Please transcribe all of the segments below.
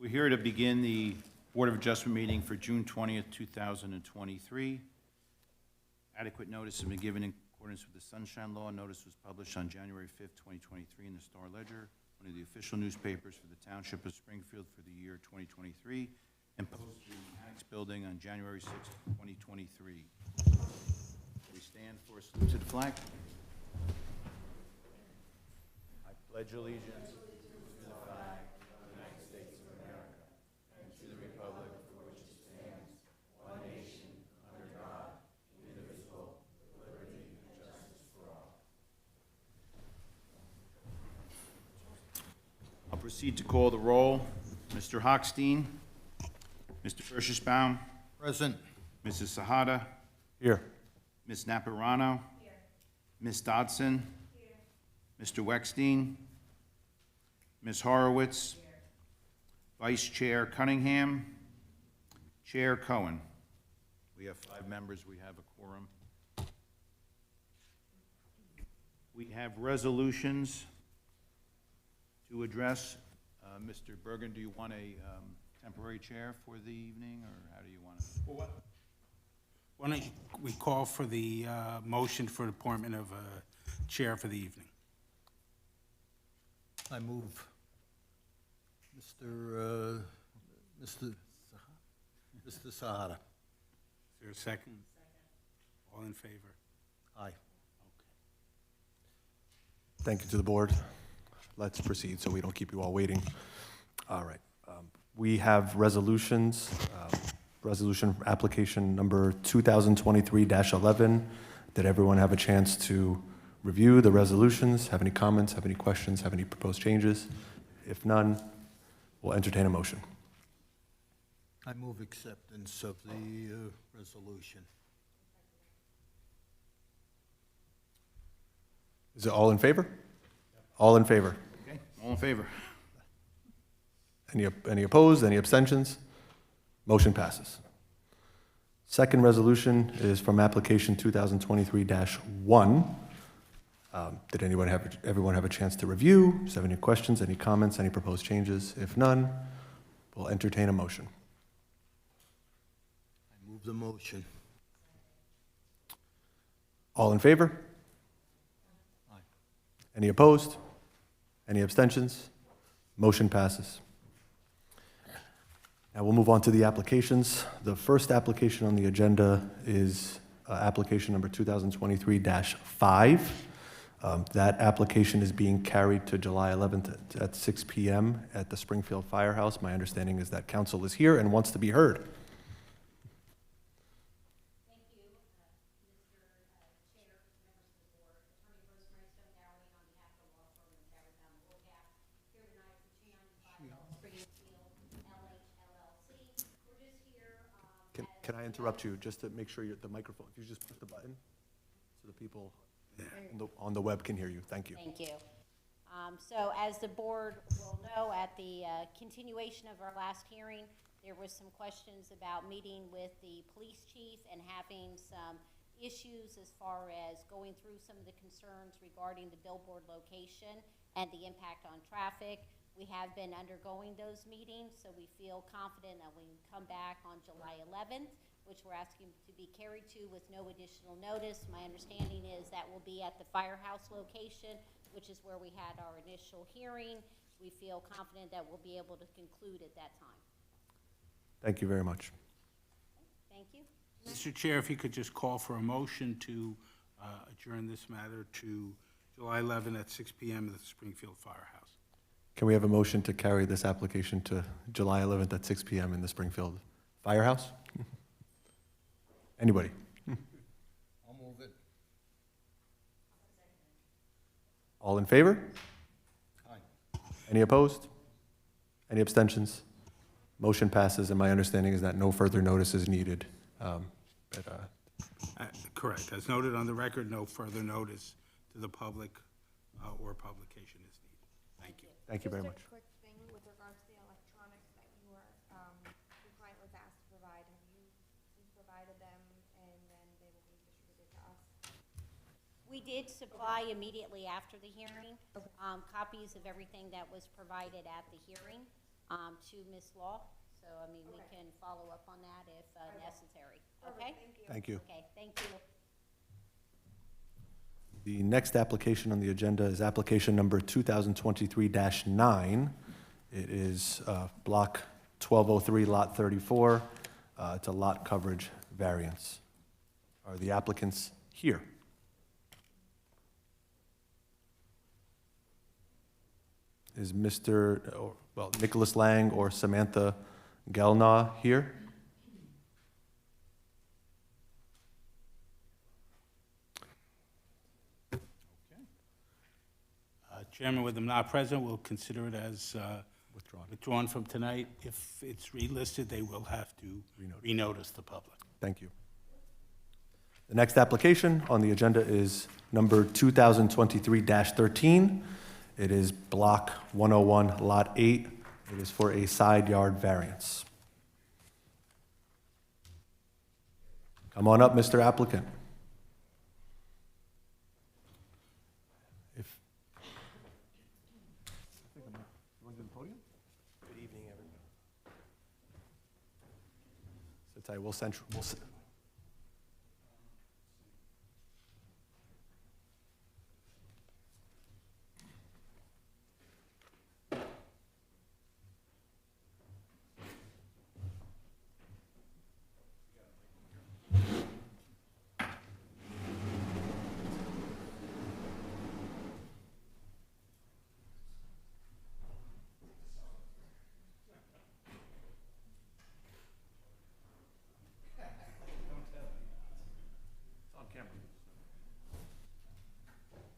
We're here to begin the Board of Adjustment meeting for June 20th, 2023. Adequate notice has been given in accordance with the Sunshine Law. Notice was published on January 5th, 2023 in the Star Ledger, one of the official newspapers for the Township of Springfield for the year 2023, and posted in the Annex Building on January 6th, 2023. We stand for a salute to the flag. I pledge allegiance to the flag of the United States of America and to the republic for which it stands, one nation, under God, indivisible, with liberty and justice for all. I'll proceed to call the roll. Mr. Hochstein, Mr. Kirschbaum, Present. Mrs. Sahada, Here. Ms. Naparano, here. Ms. Dodson, here. Mr. Weckstein, Ms. Horowitz, here. Vice Chair Cunningham, Chair Cohen. We have 5 members. We have a quorum. We have resolutions to address. Mr. Bergen, do you want a temporary chair for the evening, or how do you want it? Well, why don't we call for the motion for the appointment of a chair for the evening? I move. Mr. Sahada. Is there a second? All in favor? Aye. Thank you to the board. Let's proceed so we don't keep you all waiting. All right. We have resolutions. Resolution application number 2023-11. Did everyone have a chance to review the resolutions? Have any comments? Have any questions? Have any proposed changes? If none, we'll entertain a motion. I move acceptance of the resolution. Is it all in favor? All in favor? Okay, all in favor? Any opposed? Any abstentions? Motion passes. Second resolution is from application 2023-1. Did everyone have a chance to review? Does have any questions, any comments, any proposed changes? If none, we'll entertain a motion. I move the motion. All in favor? Aye. Any opposed? Any abstentions? Motion passes. Now we'll move on to the applications. The first application on the agenda is application number 2023-5. That application is being carried to July 11th at 6 p.m. at the Springfield Firehouse. My understanding is that council is here and wants to be heard. Thank you, Mr. Chair, members of the board. Attorney Rosemary Stone on behalf of the law firm of Garrett Lookout. Here tonight for Springfield LLC. We're just here. Can I interrupt you just to make sure the microphone, if you just push the button so the people on the web can hear you. Thank you. Thank you. So as the board will know, at the continuation of our last hearing, there was some questions about meeting with the police chief and having some issues as far as going through some of the concerns regarding the billboard location and the impact on traffic. We have been undergoing those meetings, so we feel confident that we can come back on July 11th, which we're asking to be carried to with no additional notice. My understanding is that will be at the firehouse location, which is where we had our initial hearing. We feel confident that we'll be able to conclude at that time. Thank you very much. Thank you. Mr. Chair, if you could just call for a motion to adjourn this matter to July 11th at 6 p.m. at the Springfield Firehouse. Can we have a motion to carry this application to July 11th at 6 p.m. in the Springfield Firehouse? Anybody? I'll move it. All in favor? Aye. Any opposed? Any abstentions? Motion passes, and my understanding is that no further notice is needed. Correct. As noted on the record, no further notice to the public or publication is needed. Thank you. Thank you very much. Just a quick thing with regards to the electronics that you were, your client was asked to provide. Have you provided them, and then they will be distributed to us? We did supply immediately after the hearing, copies of everything that was provided at the hearing. to Ms. Law. So, I mean, we can follow up on that if necessary. Okay? Thank you. Okay, thank you. The next application on the agenda is application number 2023-9. It is Block 1203, Lot 34. It's a lot coverage variance. Are the applicants here? Is Nicholas Lang or Samantha Gelnaw here? Chairman, with them not present, we'll consider it as Withdrawn. withdrawn from tonight. If it's relisted, they will have to renotice the public. Thank you. The next application on the agenda is number 2023-13. It is Block 101, Lot 8. It is for a side yard variance. Come on up, Mr. Applicant. Good evening, everyone. Sit tight, we'll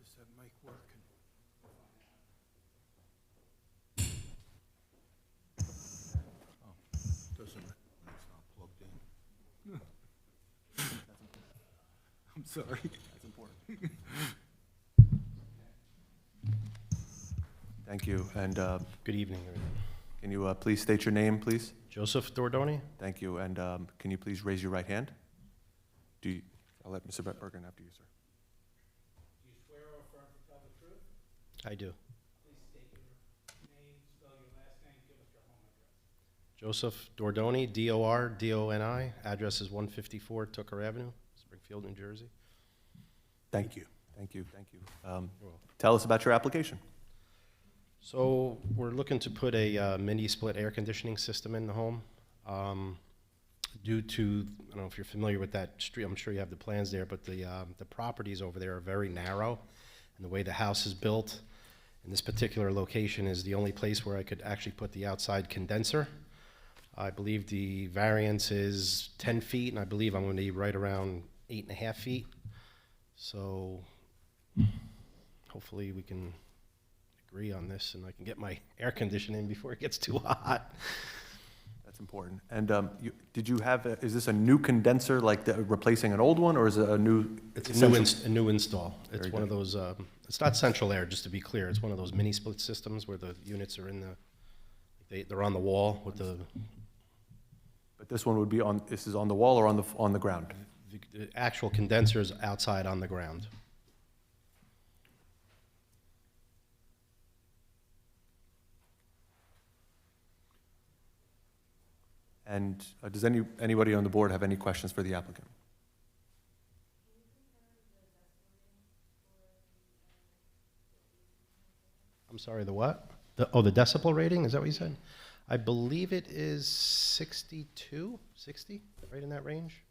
Is that mic working? Doesn't it? It's not plugged in. I'm sorry. That's important. Thank you, and Good evening, everyone. can you please state your name, please? Joseph Dordoni? Thank you, and can you please raise your right hand? I'll let Mr. Bergen after you, sir. Do you swear or affirm to tell the truth? I do. Please state your name, spell your last name, give us your home address. Joseph Dordoni, D-O-R-D-O-N-I. Address is 154 Tooker Avenue, Springfield, New Jersey. Thank you. Tell us about your application. So we're looking to put a mini split air conditioning system in the home. Due to, I don't know if you're familiar with that street, I'm sure you have the plans there, but the properties over there are very narrow, and the way the house is built in this particular location is the only place where I could actually put the outside condenser. I believe the variance is 10 feet, and I believe I'm going to be right around 8.5 feet. So hopefully we can agree on this, and I can get my air conditioning before it gets too hot. That's important. And did you have, is this a new condenser, like replacing an old one, or is it a new? It's a essentially- new install. It's Very one of good. those, it's not central air, just to be clear. It's one of those mini split systems where the units are in they're on the wall with the But this one would be this is on the wall or on the ground? the actual condensers outside on the ground. And does anybody on the board have any questions for the applicant? I'm sorry, the what? The decibel rating, is that what you said? I believe it is 62, 60, right in that range?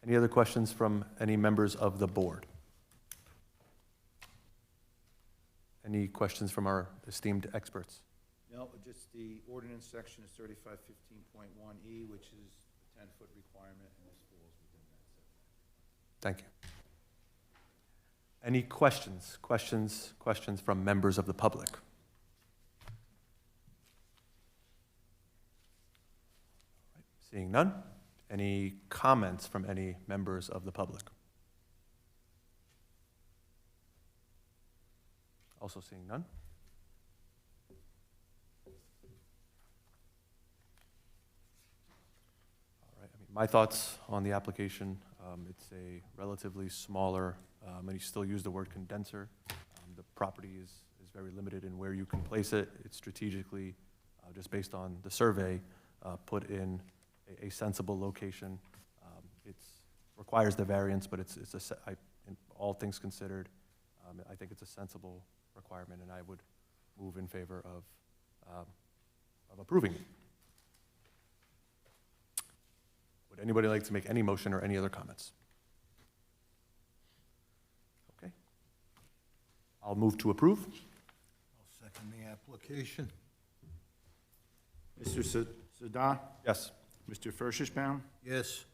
Any other questions from any members of the board? Any questions from our esteemed experts? No, just the ordinance section is 3515.1E, which is the 10-foot requirement, and this falls within that setback. Thank you. Any questions from members of the public? Seeing none, any comments from any members of the public? Also seeing none. All right, my thoughts on the application, It's a relatively smaller, and you still use the word condenser. The property is very limited in where you can place it. It's strategically, just based on the survey, put in a sensible location. It's, requires the variance, but in all things considered, I think it's a sensible requirement, and I would move in favor of approving it. Would anybody like to make any motion or any other comments? Okay. I'll move to approve. I'll second the application. Mr. Sadar? Yes. Mr. Furshishbaum? Yes.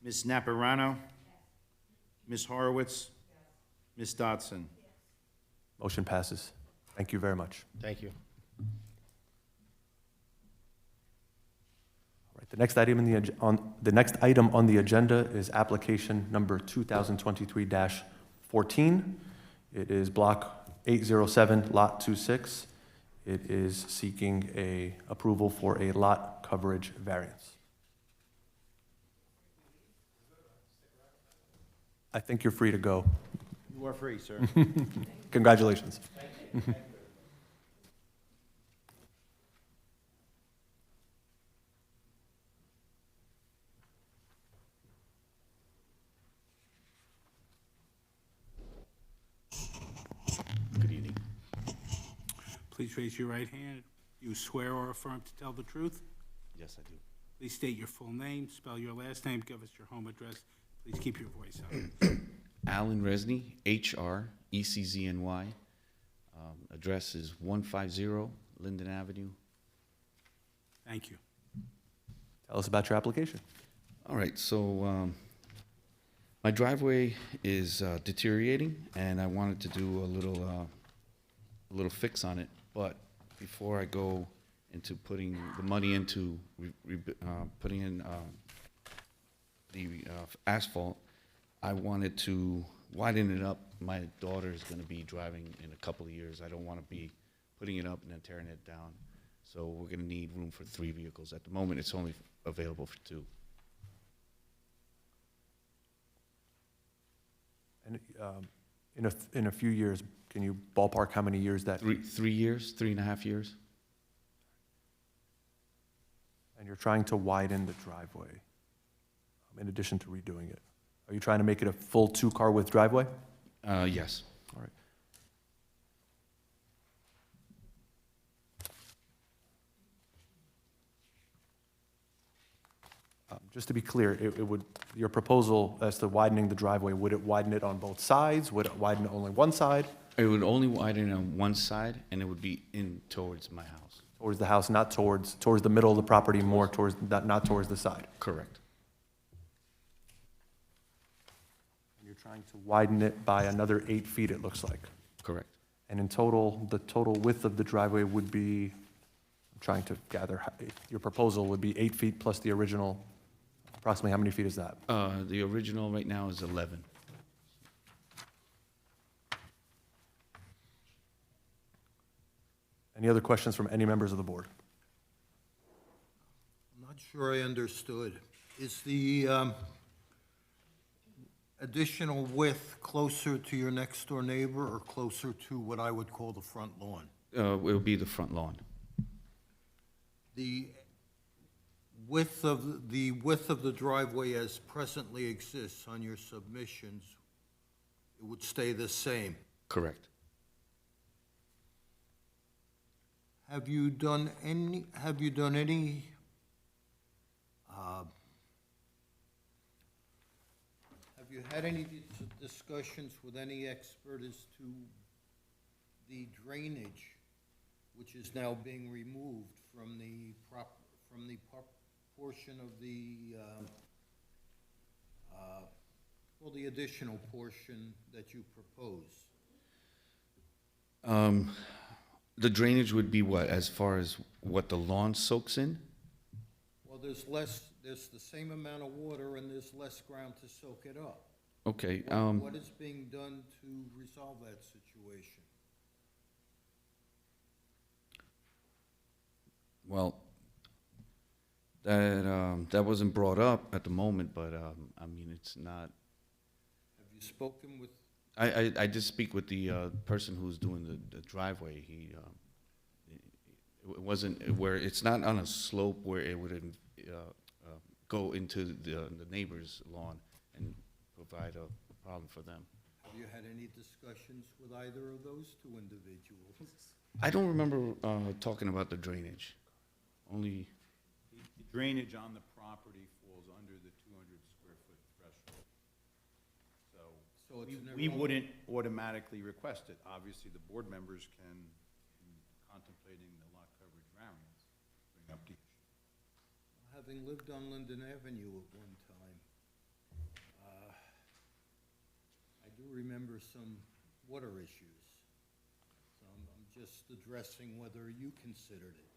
Ms. Naparano? Ms. Horowitz? Ms. Dodson? Motion passes. Thank you very much. Thank you. All right, the next item on the agenda is application number 2023-14. It is block 807, lot 26. It is seeking a approval for a lot coverage variance. I think you're free to go. You are free, sir. Congratulations. Good evening. Please raise your right hand. You swear or affirm to tell the truth? Yes, I do. Please state your full name, spell your last name, give us your home address. Please keep your voice up. Alan Resney, H-R-E-C-Z-N-Y. Address is 150 Linden Avenue. Thank you. Tell us about your application. All right, so my driveway is deteriorating, and I wanted to do a little fix on it. But before I go into putting the money into putting in the asphalt, I wanted to widen it up. My daughter is going to be driving in a couple of years. I don't want to be putting it up and then tearing it down. So we're going to need room for 3 vehicles. At the moment, it's only available for 2. And in a few years, can you ballpark how many years that? 3 years, 3.5 years. And you're trying to widen the driveway, in addition to redoing it. Are you trying to make it a full 2-car width driveway? Yes. All right. Just to be clear, it would, your proposal as to widening the driveway, would it widen it on both sides? Would it widen it only one side? It would only widen on one side, and it would be in towards my house. Towards the house, not towards the middle of the property, more towards, not towards the side? Correct. You're trying to widen it by another 8 feet, it looks like. Correct. And in total, the total width of the driveway would be, I'm trying to gather, your proposal would be 8 feet plus the original. Approximately how many feet is that? The original right now is 11. Any other questions from any members of the board? I'm not sure I understood. Is the additional width closer to your next-door neighbor or closer to what I would call the front lawn? It will be the front lawn. The width of the driveway as presently exists on your submissions, it would stay the same. Correct. Have you done any, have you had any discussions with any expert as to the drainage, which is now being removed from the portion of the additional portion that you propose? The drainage would be what, as far as what the lawn soaks in? Well, there's the same amount of water and there's less ground to soak it up. Okay, What is being done to resolve that situation? well, That wasn't brought up at the moment, but, I mean, it's not, Have you spoken with, I did speak with the, person who's doing the driveway. It wasn't where, it's not on a slope where it would, go into the neighbor's lawn and provide a problem for them. have you had any discussions with either of those two individuals? I don't remember, talking about the drainage, only, The drainage on the property falls under the 200 square foot threshold. So So it's an we wouldn't automatically request it. Obviously, the board members can, in contemplating the lot coverage variance, bring up the issue. Having lived on Linden Avenue at one time, I do remember some water issues. So I'm just addressing whether you considered it.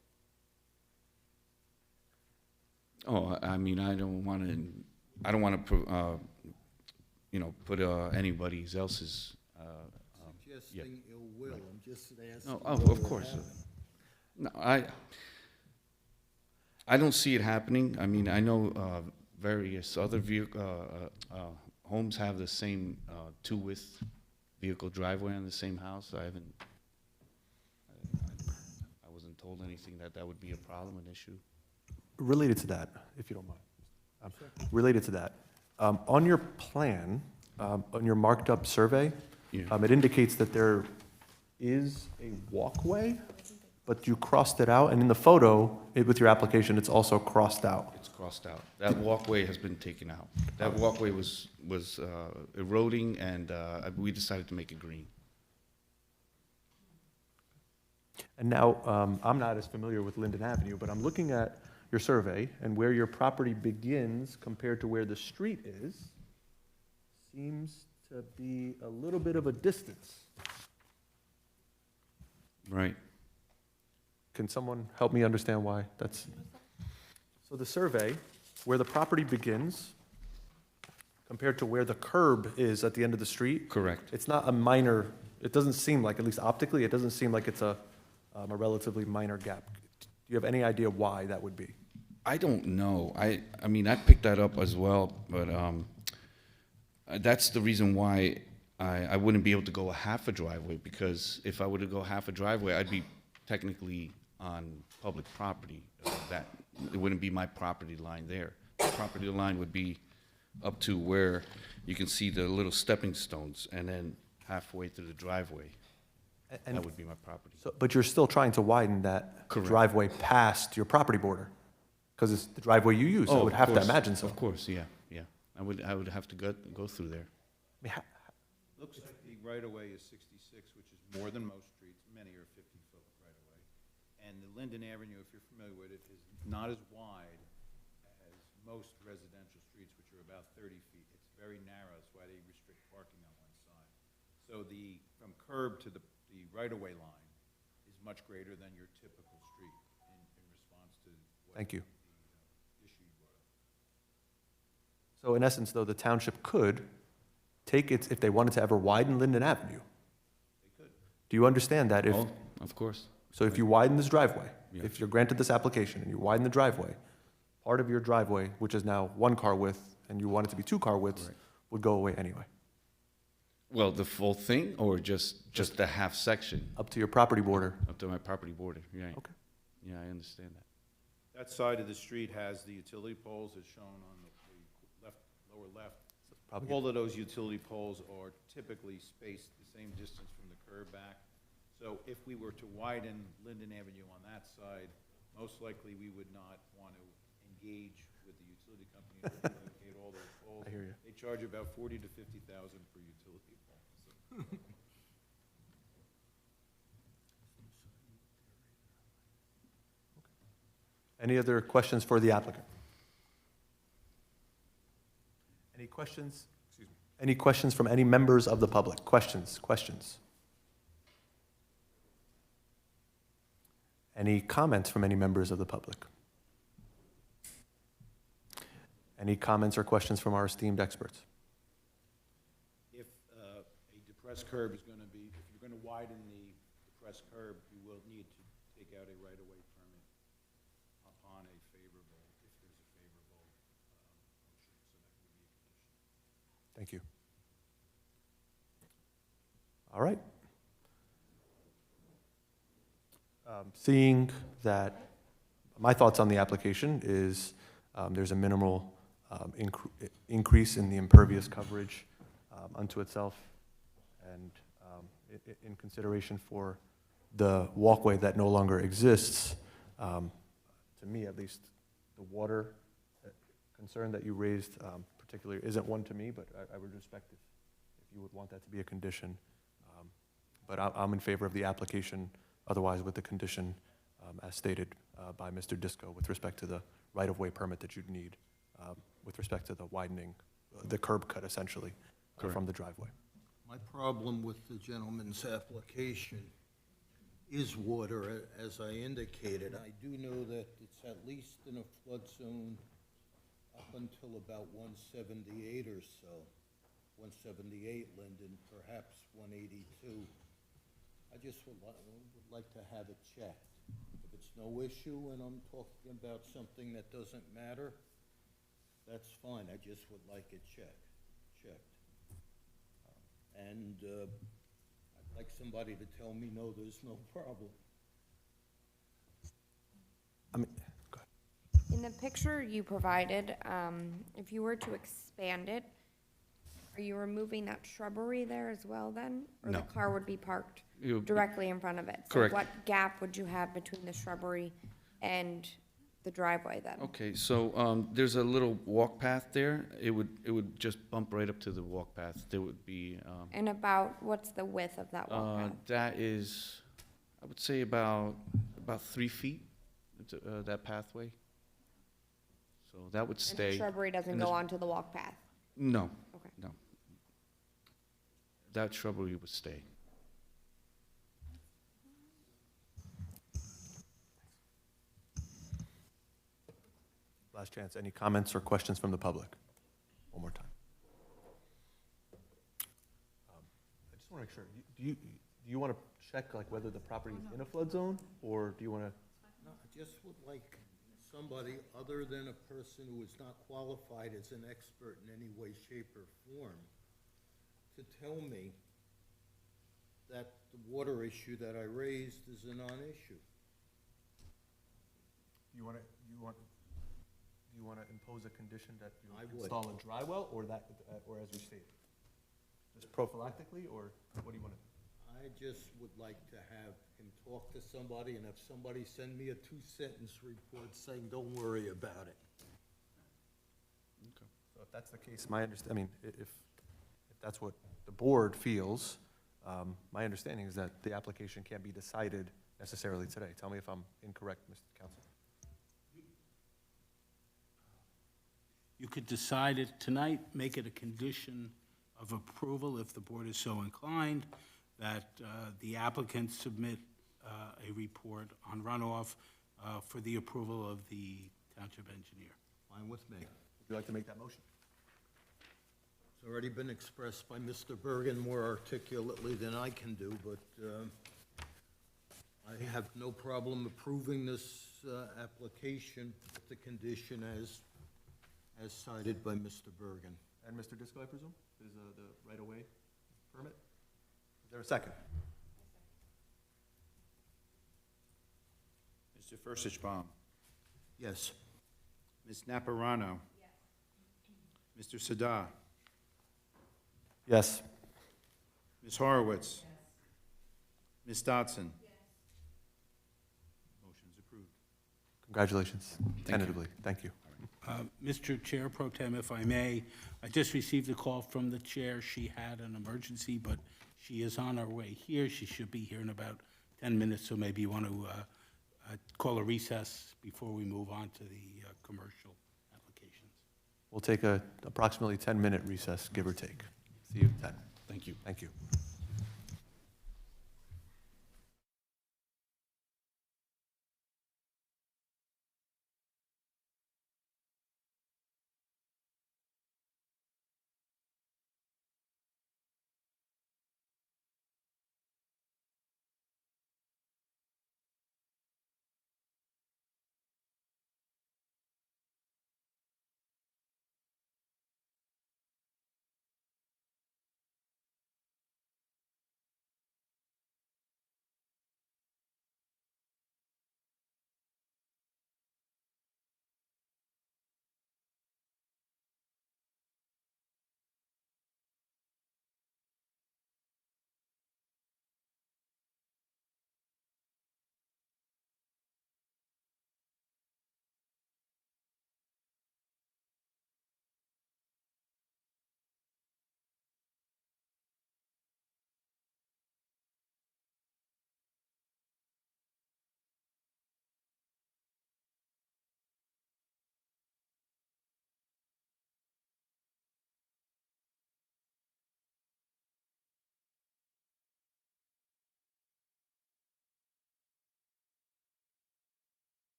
oh, I mean, I don't want to, put anybody else's, Suggesting ill will, right. I'm just asking. No, oh, whether of it course. happened. No, I don't see it happening. I mean, I know various other homes have the same two-width vehicle driveway on the same house. I wasn't told anything that would be a problem, an issue. Related to that, if you don't mind. Related to that, on your plan, on your marked-up survey, Yeah. it indicates that there is a walkway, but you crossed it out, and in the photo, with your application, it's also crossed out. It's crossed out. That walkway has been taken out. That walkway was eroding, and we decided to make it green. And now, I'm not as familiar with Linden Avenue, but I'm looking at your survey, and where your property begins compared to where the street is, seems to be a little bit of a distance. Right. Can someone help me understand why that's? So the survey, where the property begins compared to where the curb is at the end of the street, Correct. it's not a minor, it doesn't seem like, at least optically, it doesn't seem like it's a relatively minor gap. Do you have any idea why that would be? I don't know. I mean, I picked that up as well, but that's the reason why I wouldn't be able to go a half a driveway, because if I were to go half a driveway, I'd be technically on public property. That, it wouldn't be my property line there. The property line would be up to where you can see the little stepping stones, and then halfway through the driveway, And that would be my property. so, but you're still trying to widen that Correct. driveway past your property border? Because it's the driveway you use, I Oh, would of have to course. imagine so. Of course, yeah. I would have to go through there. I mean, Looks like the right-of-way is 66, which is more than most streets. Many are 50-foot right-of-way. And the Linden Avenue, if you're familiar with it, is not as wide as most residential streets, which are about 30 feet. It's very narrow. That's why they restrict parking on one side. So from curb to the right-of-way line is much greater than your typical street in response to what Thank you. the issue you brought up. So in essence, though, the township could take its, if they wanted to ever widen Linden Avenue. They could. Do you understand that if, Oh, of course. so if you widen this driveway, Yeah. if you're granted this application and you widen the driveway, part of your driveway, which is now 1-car width, and you want it to be 2-car widths, Right. would go away anyway, Well, the full thing, or just the half section up to your property border. up to my property border? Yeah. Okay. Yeah, I understand that. That side of the street has the utility poles as shown on the lower left. Probably All of those utility poles are typically spaced the same distance from the curb back. So if we were to widen Linden Avenue on that side, most likely we would not want to engage with the utility company to relocate all those poles. I hear you. They charge about 40 to 50,000 per utility pole. So Any other questions for the applicant? Any questions? Excuse me. Any questions from any members of the public? Questions? Any comments from any members of the public? Any comments or questions from our esteemed experts? if a depressed curb is going to be, if you're going to widen the depressed curb, you will need to take out a right-of-way permit upon a favorable, if you're Thank you. All right. Seeing that, my thoughts on the application is there's a minimal increase in the impervious coverage unto itself, and in consideration for the walkway that no longer exists, to me at least, the water concern that you raised particularly isn't one to me, but I would respect if you would want that to be a condition. But I'm in favor of the application, otherwise with the condition as stated by Mr. Disco with respect to the right-of-way permit that you'd need with respect to the widening, the curb cut essentially from the driveway. My problem with the gentleman's application is water, as I indicated. I do know that it's at least in a flood zone up until about 178 or so. 178 Linden, perhaps 182. I just would like to have it checked. If it's no issue and I'm talking about something that doesn't matter, that's fine. I just would like it checked. And I'd like somebody to tell me, no, there's no problem. I mean, go ahead. In the picture you provided, if you were to expand it, are you removing that shrubbery there as well then? Or No. the car would be parked You- directly in front of it? Correct. So what gap would you have between the shrubbery and the driveway then? Okay, so there's a little walk path there. It would just bump right up to the walk path. There would be, And about, what's the width of that walk path? that is, I would say about 3 feet, that pathway. So that would And the stay. shrubbery doesn't and go the- onto the walk path? No, Okay. no. That shrubbery would stay. Last chance, any comments or questions from the public? One more time. I just want to make sure, do you want to check like whether the property is in a flood zone, or do you want to? No, I just would like somebody other than a person who is not qualified as an expert in any way, shape, or form to tell me that the water issue that I raised is a non-issue. You want to impose a condition that you I would. install a dry well, or that, or as you stated? Just prophylactically, or what do you want to? I just would like to have him talk to somebody and have somebody send me a 2-sentence report saying, don't worry about it. So if that's the case, I mean, if that's what the board feels, my understanding is that the application can't be decided necessarily today. Tell me if I'm incorrect, Mr. Counsel. You could decide it tonight, make it a condition of approval if the board is so inclined, that the applicant submit a report on runoff for the approval of the township engineer. Fine with me. Would you like to make that motion? It's already been expressed by Mr. Bergen more articulately than I can do, but I have no problem approving this application with the condition as cited by Mr. Bergen. And Mr. Disco, I presume, is the right-of-way permit? Is there a second? Mr. Fursichbaum. Yes. Ms. Naparano. Mr. Sada. Yes. Ms. Horowitz. Ms. Dotson. Motion's approved. Congratulations, you. tentatively. Thank you. Mr. Chair Pro Tem, if I may, I just received a call from the chair. She had an emergency, but she is on her way here. She should be here in about 10 minutes, so maybe you want to call a recess before we move on to the commercial applications. We'll take a approximately 10-minute recess, give or take. See you at 10. Thank you. Thank you.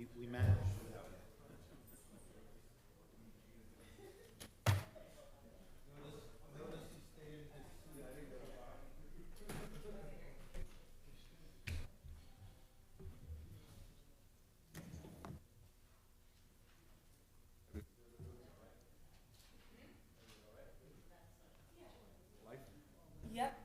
We managed without you. Yep.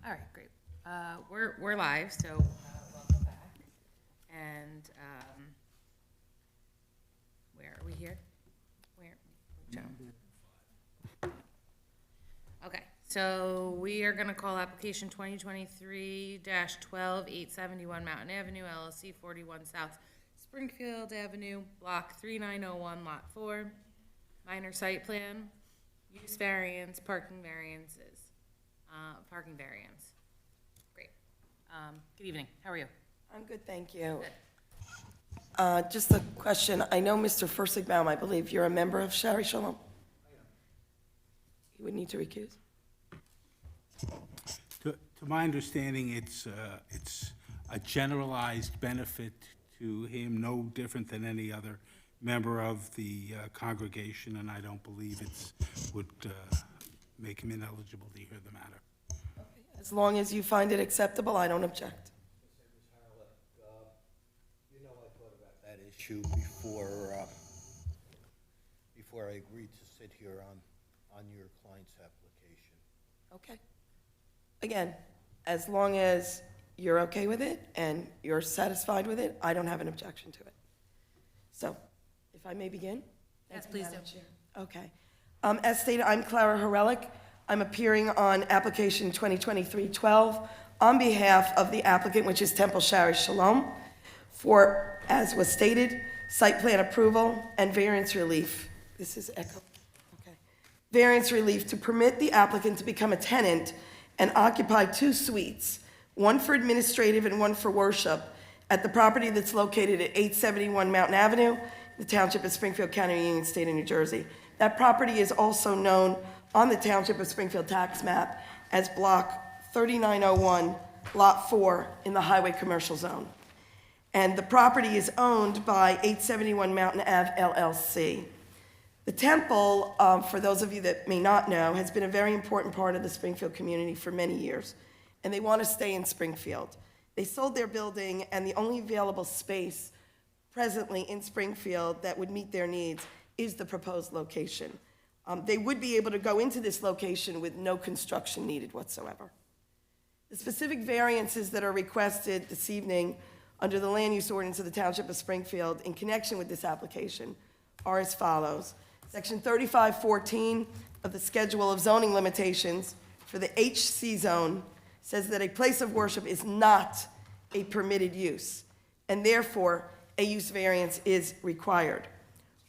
All right, great. We're live, so welcome back. And where are we here? Where? Okay, so we are gonna call application 2023-12-871 Mountain Avenue, LLC, 41 South Springfield Avenue, Block 3901, Lot 4. Minor site plan, use variance, parking variances. Parking variance. Great. Good evening. How are you? I'm good, thank you. Good. Just a question. I know Mr. Fursigbaum, I believe you're a member of Shari Shalom? You would need to recuse? To my understanding, it's a generalized benefit to him, no different than any other member of the congregation, and I don't believe would make him ineligible to hear the matter. As long as you find it acceptable, I don't object. You know, I thought about that issue before I agreed to sit here on your client's application. Okay. Again, as long as you're okay with it and you're satisfied with it, I don't have an objection to it. So, if I may begin? Yes, Thank you, please Madam do. Chair. Okay. As stated, I'm Clara Horelick. I'm appearing on application 2023-12 on behalf of the applicant, which is Temple Shari Shalom, for, as was stated, site plan approval and variance relief. This is echo. Okay. Variance relief to permit the applicant to become a tenant and occupy 2 suites, one for administrative and one for worship, at the property that's located at 871 Mountain Avenue, the Township of Springfield, County of Union, State of New Jersey. That property is also known on the Township of Springfield tax map as Block 3901, Lot 4, in the Highway Commercial Zone. And the property is owned by 871 Mountain Ave LLC. The temple, for those of you that may not know, has been a very important part of the Springfield community for many years, and they want to stay in Springfield. They sold their building, and the only available space presently in Springfield that would meet their needs is the proposed location. They would be able to go into this location with no construction needed whatsoever. The specific variances that are requested this evening under the land use ordinance of the Township of Springfield in connection with this application are as follows. Section 3514 of the Schedule of Zoning Limitations for the HC zone says that a place of worship is not a permitted use, and therefore a use variance is required.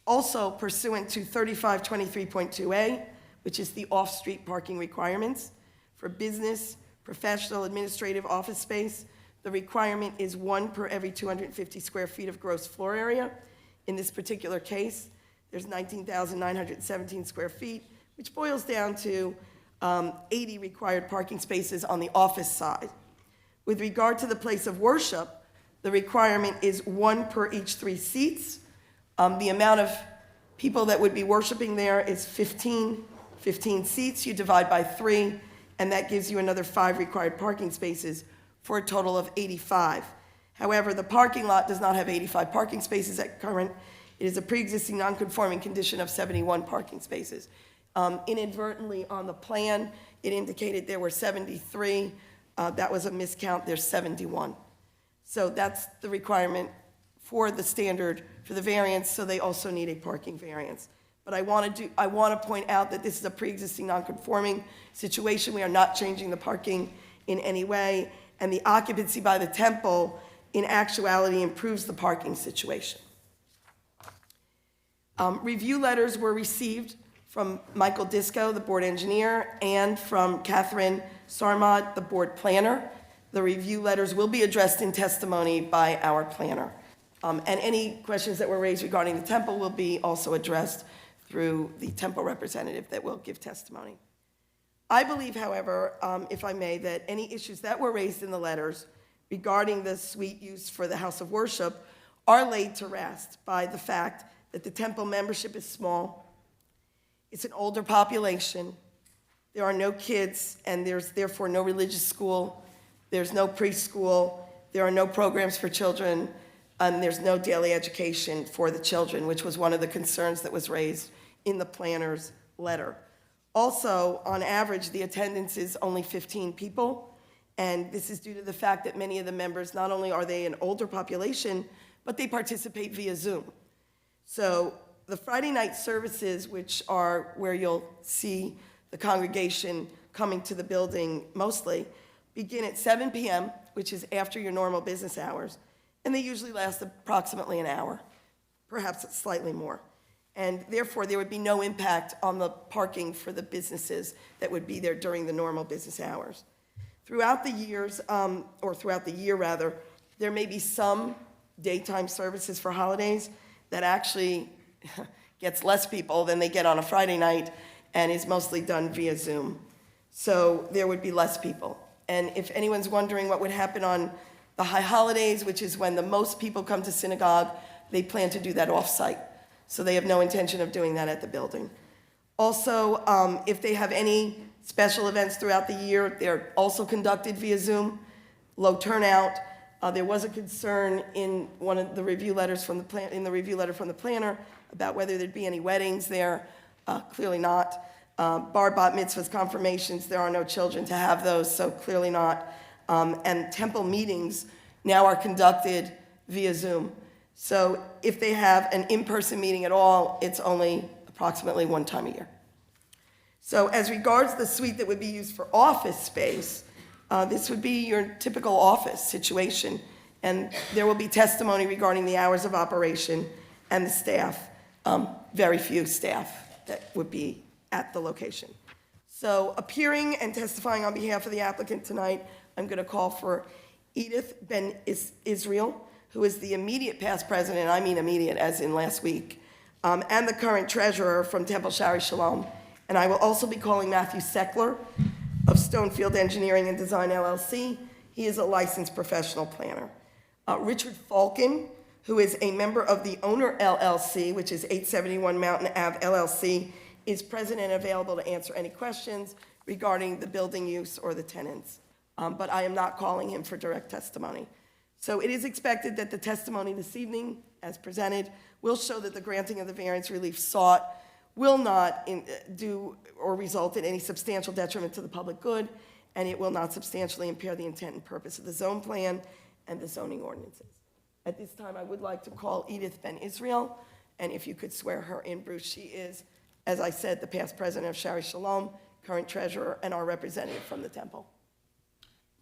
Also pursuant to 3523.2A, which is the off-street parking requirements for business, professional, administrative, office space, the requirement is 1 per every 250 square feet of gross floor area. In this particular case, there's 19,917 square feet, which boils down to 80 required parking spaces on the office side. With regard to the place of worship, the requirement is 1 per each 3 seats. The amount of people that would be worshiping there is 15 seats. You divide by 3, and that gives you another 5 required parking spaces for a total of 85. However, the parking lot does not have 85 parking spaces at current. It is a pre-existing non-conforming condition of 71 parking spaces. Inadvertently on the plan, it indicated there were 73. That was a miscount. There's 71. So that's the requirement for the standard for the variance, so they also need a parking variance. But I want to point out that this is a pre-existing non-conforming situation. We are not changing the parking in any way, and the occupancy by the temple in actuality improves the parking situation. Review letters were received from Michael Disco, the board engineer, and from Catherine Sarmad, the board planner. The review letters will be addressed in testimony by our planner. And any questions that were raised regarding the temple will be also addressed through the temple representative that will give testimony. I believe, however, if I may, that any issues that were raised in the letters regarding the suite used for the house of worship are laid to rest by the fact that the temple membership is small. It's an older population. There are no kids, and there's therefore no religious school. There's no preschool. There are no programs for children, and there's no daily education for the children, which was one of the concerns that was raised in the planner's letter. Also, on average, the attendance is only 15 people, and this is due to the fact that many of the members, not only are they an older population, but they participate via Zoom. So the Friday night services, which are where you'll see the congregation coming to the building mostly, begin at 7 p.m., which is after your normal business hours, and they usually last approximately an hour, perhaps slightly more. And therefore, there would be no impact on the parking for the businesses that would be there during the normal business hours. Throughout the years, or throughout the year rather, there may be some daytime services for holidays that actually gets less people than they get on a Friday night and is mostly done via Zoom. So there would be less people. And if anyone's wondering what would happen on the high holidays, which is when the most people come to synagogue, they plan to do that off-site. So they have no intention of doing that at the building. Also, if they have any special events throughout the year, they're also conducted via Zoom. Low turnout. There was a concern in one of the review letters from the review letter from the planner about whether there'd be any weddings there. Clearly not. Bar bat mitzvahs, confirmations, there are no children to have those, so clearly not. And temple meetings now are conducted via Zoom. So if they have an in-person meeting at all, it's only approximately one time a year. So as regards the suite that would be used for office space, this would be your typical office situation, and there will be testimony regarding the hours of operation and the staff, very few staff that would be at the location. So appearing and testifying on behalf of the applicant tonight, I'm going to call for Edith Ben Israel, who is the immediate past president, I mean immediate as in last week, and the current treasurer from Temple Shari Shalom. And I will also be calling Matthew Seckler of Stonefield Engineering and Design LLC. He is a licensed professional planner. Richard Falcon, who is a member of the Owner LLC, which is 871 Mountain Ave LLC, is present and available to answer any questions regarding the building use or the tenants. But I am not calling him for direct testimony. So it is expected that the testimony this evening, as presented, will show that the granting of the variance relief sought will not do or result in any substantial detriment to the public good, and it will not substantially impair the intent and purpose of the zone plan and the zoning ordinances. At this time, I would like to call Edith Ben Israel, and if you could swear her in, Bruce. She is, as I said, the past president of Shari Shalom, current treasurer, and our representative from the temple.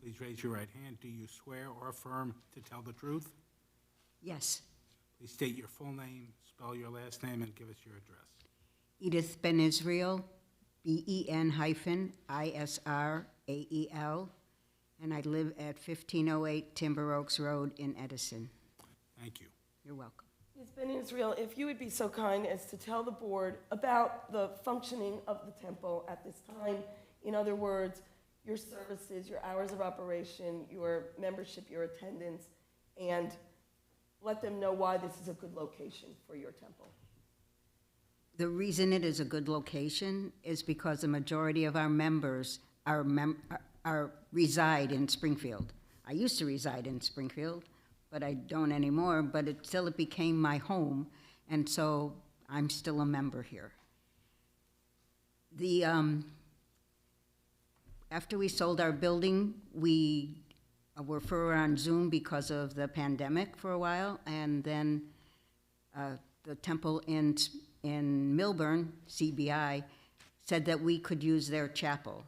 Please raise your right hand. Do you swear or affirm to tell the truth? Yes. Please state your full name, spell your last name, and give us your address. Edith Ben Israel, BEN-ISRAEL, and I live at 1508 Timber Oaks Road in Edison. Thank you. You're welcome. Ms. Ben Israel, if you would be so kind as to tell the board about the functioning of the temple at this time. In other words, your services, your hours of operation, your membership, your attendance, and let them know why this is a good location for your temple. The reason it is a good location is because the majority of our members reside in Springfield. I used to reside in Springfield, but I don't anymore, but it became my home, and so I'm still a member here. After we sold our building, we were on Zoom because of the pandemic for a while, and then the temple in Milburn, CBI, said that we could use their chapel.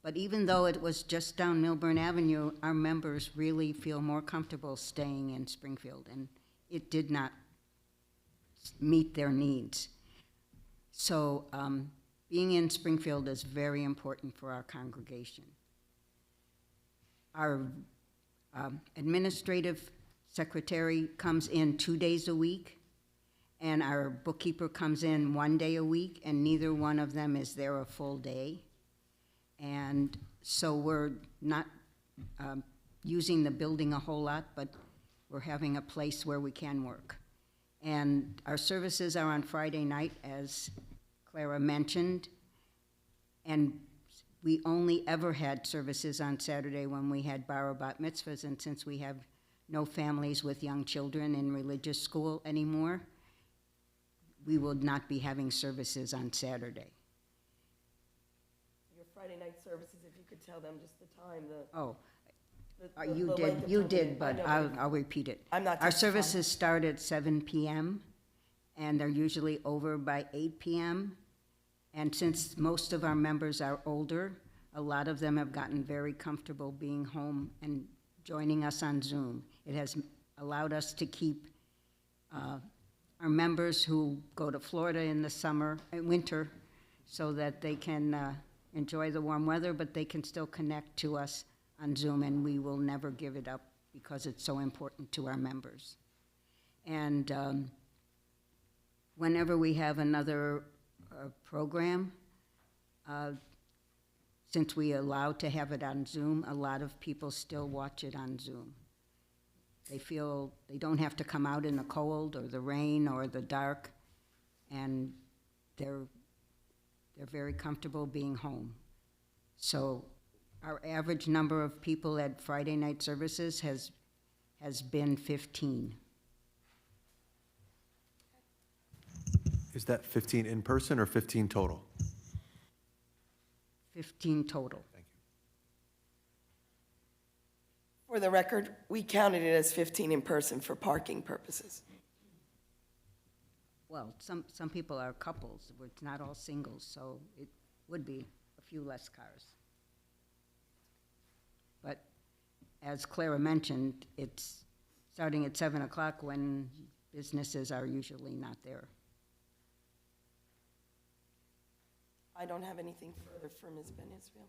But even though it was just down Milburn Avenue, our members really feel more comfortable staying in Springfield, and it did not meet their needs. So being in Springfield is very important for our congregation. Our administrative secretary comes in 2 days a week, and our bookkeeper comes in 1 day a week, and neither one of them is there a full day. And so we're not using the building a whole lot, but we're having a place where we can work. And our services are on Friday night, as Clara mentioned, and we only ever had services on Saturday when we had bar or bat mitzvahs, and since we have no families with young children in religious school anymore, we will not be having services on Saturday. Your Friday night services, if you could tell them just the time, Oh, the you length did, of you time. did, but I know, I'll repeat it. I'm not Our testifying. services start at 7 PM, and they're usually over by 8 PM. And since most of our members are older, a lot of them have gotten very comfortable being home and joining us on Zoom. It has allowed us to keep our members who go to Florida in the summer and winter so that they can enjoy the warm weather, but they can still connect to us on Zoom, and we will never give it up because it's so important to our members. And whenever we have another program, since we allow to have it on Zoom, a lot of people still watch it on Zoom. They feel they don't have to come out in the cold or the rain or the dark, and they're very comfortable being home. So our average number of people at Friday night services has been 15. Is that 15 in person or 15 total? 15 total. Thank you. For the record, we counted it as 15 in person for parking purposes. Well, some people are couples, it's not all singles, so it would be a few less cars. But as Clara mentioned, it's starting at 7 o'clock when businesses are usually not there. I don't have anything further for Ms. Ben Israel.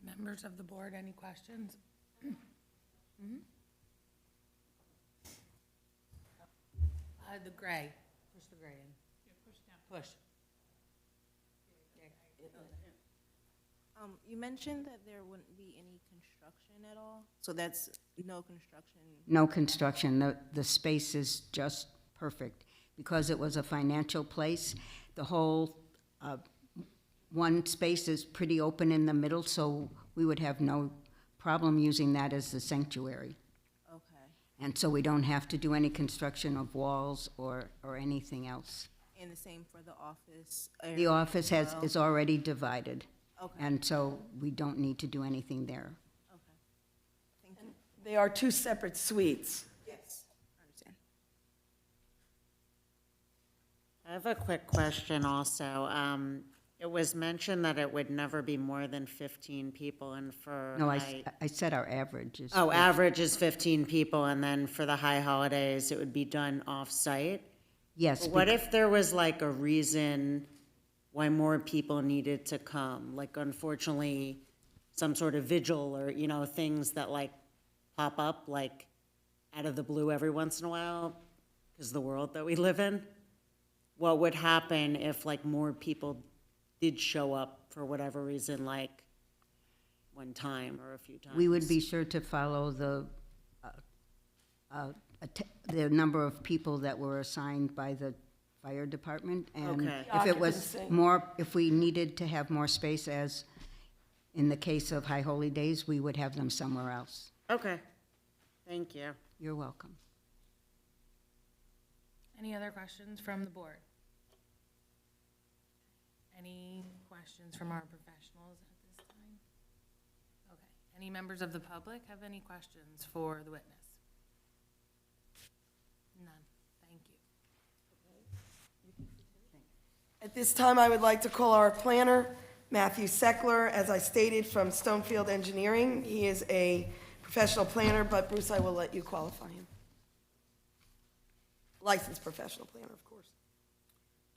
Members of the board, any questions? The gray, push the gray in. Push down. Push. You mentioned that there wouldn't be any construction at all, so that's no construction. No construction, the space is just perfect. Because it was a financial place, the whole, one space is pretty open in the middle, so we would have no problem using that as the sanctuary. Okay. And so we don't have to do any construction of walls or anything else. And the same for the office? The office as well? is already divided, Okay, and so we don't need to do anything there. okay. Thank you. They are two separate suites. Yes. I understand. I have a quick question also. It was mentioned that it would never be more than 15 people, and for No, high- I said our average is. Oh, average is 15 people, and then for the high holidays, it would be done off-site? Yes. What if there was like a reason why more people needed to come? Like unfortunately, some sort of vigil or, things that like pop up like out of the blue every once in a while, because the world that we live in? What would happen if like more people did show up for whatever reason, like one time or a few times? We would be sure to follow the number of people that were assigned by the fire department. And Okay. if it was Occupancy. more, if we needed to have more space, as in the case of High Holy Days, we would have them somewhere else. Okay, thank you. You're welcome. Any other questions from the board? Any questions from our professionals at this time? Okay. Any members of the public have any questions for the witness? None. Thank you. At this time, I would like to call our planner, Matthew Seckler, as I stated, from Stonefield Engineering. He is a professional planner, but Bruce, I will let you qualify him. Licensed professional planner, of course.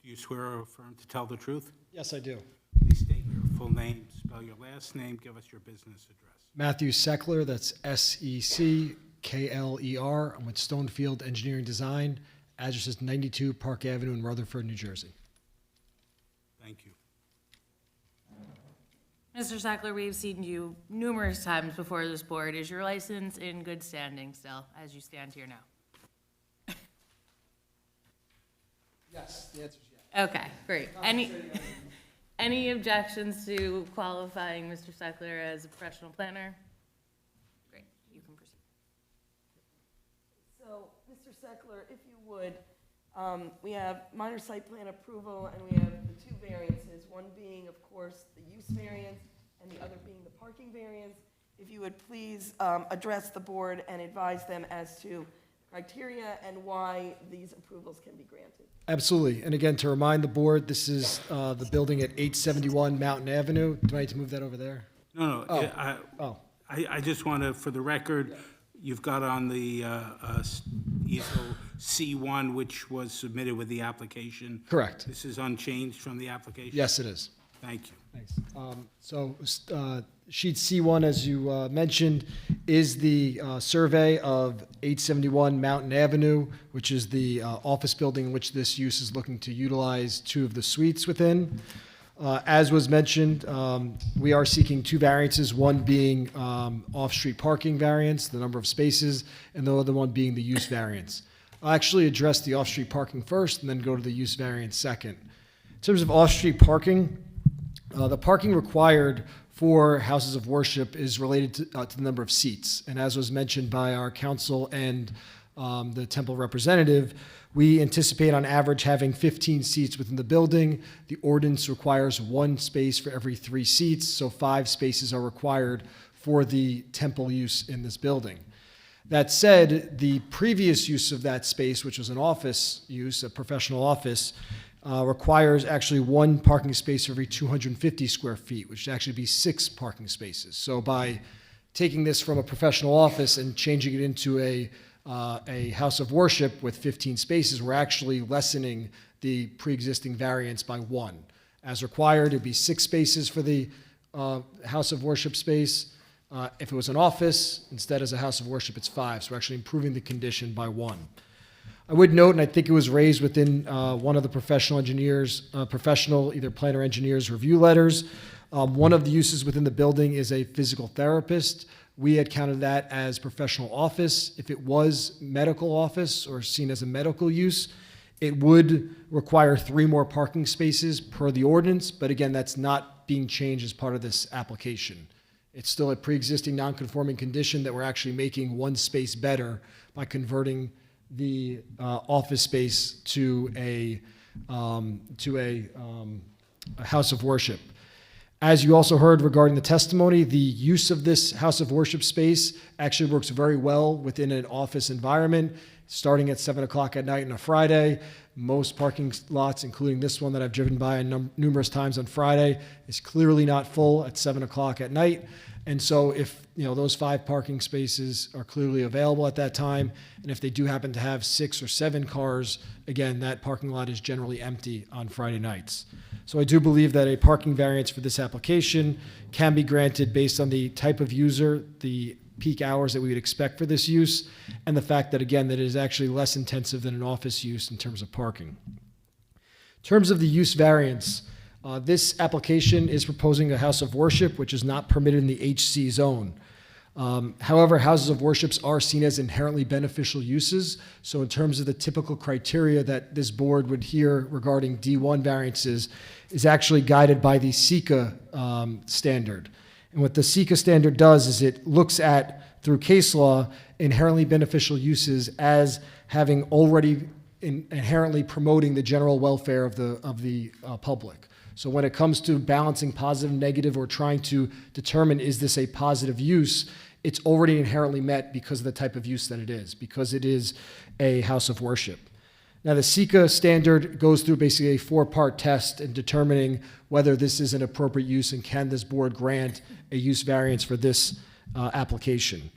Do you swear or affirm to tell the truth? Yes, I do. Please state your full name, spell your last name, give us your business address. Matthew Seckler, that's Seckler. I'm with Stonefield Engineering Design. Address is 92 Park Avenue in Rutherford, New Jersey. Thank you. Mr. Sackler, we've seen you numerous times before this board. Is your license in good standing still, as you stand here now? Yes, the answer is yes. Okay, great. Any objections to qualifying Mr. Sackler as a professional planner? Great, you can proceed. So, Mr. Seckler, if you would, we have minor site plan approval, and we have the two variances, one being, of course, the use variance, and the other being the parking variance. If you would please address the board and advise them as to criteria and why these approvals can be granted. Absolutely. And again, to remind the board, this is the building at 871 Mountain Avenue. Do I need to move that over there? No, Oh. I just want to, for the record, you've got on the easel C1, which was submitted with the application. Correct. This is unchanged from the application? Yes, it is. Thank you. Thanks. Sheet C1, as you mentioned, is the survey of 871 Mountain Avenue, which is the office building in which this use is looking to utilize two of the suites within. As was mentioned, we are seeking two variances, one being off-street parking variance, the number of spaces, and the other one being the use variance. I'll actually address the off-street parking first and then go to the use variance second. In terms of off-street parking, the parking required for houses of worship is related to the number of seats. And as was mentioned by our council and the temple representative, we anticipate on average having 15 seats within the building. The ordinance requires one space for every 3 seats, so 5 spaces are required for the temple use in this building. That said, the previous use of that space, which was an office use, a professional office, requires actually 1 parking space for every 250 square feet, which would actually be 6 parking spaces. So by taking this from a professional office and changing it into a house of worship with 15 spaces, we're actually lessening the pre-existing variance by 1. As required, it'd be 6 spaces for the house of worship space. If it was an office, instead as a house of worship, it's 5. So we're actually improving the condition by 1. I would note, and I think it was raised within one of the professional engineers, either planner engineers review letters. One of the uses within the building is a physical therapist. We had counted that as professional office. If it was medical office or seen as a medical use, it would require 3 more parking spaces per the ordinance. But again, that's not being changed as part of this application. It's still a pre-existing non-conforming condition that we're actually making 1 space better by converting the office space to a house of worship. As you also heard regarding the testimony, the use of this house of worship space actually works very well within an office environment, starting at 7 o'clock at night on a Friday. Most parking lots, including this one that I've driven by numerous times on Friday, is clearly not full at 7 o'clock at night. And so if those 5 parking spaces are clearly available at that time, and if they do happen to have 6 or 7 cars, again, that parking lot is generally empty on Friday nights. So I do believe that a parking variance for this application can be granted based on the type of user, the peak hours that we would expect for this use, and the fact that, again, that it is actually less intensive than an office use in terms of parking. In terms of the use variance, this application is proposing a house of worship, which is not permitted in the HC zone. However, houses of worship are seen as inherently beneficial uses. So in terms of the typical criteria that this board would hear regarding D1 variances is actually guided by the SECA standard. And what the SECA standard does is it looks at, through case law, inherently beneficial uses as having already inherently promoting the general welfare of the public. So when it comes to balancing positive and negative or trying to determine is this a positive use, it's already inherently met because of the type of use that it is, because it is a house of worship. Now, the SECA standard goes through basically a 4-part test in determining whether this is an appropriate use and can this board grant a use variance for this application.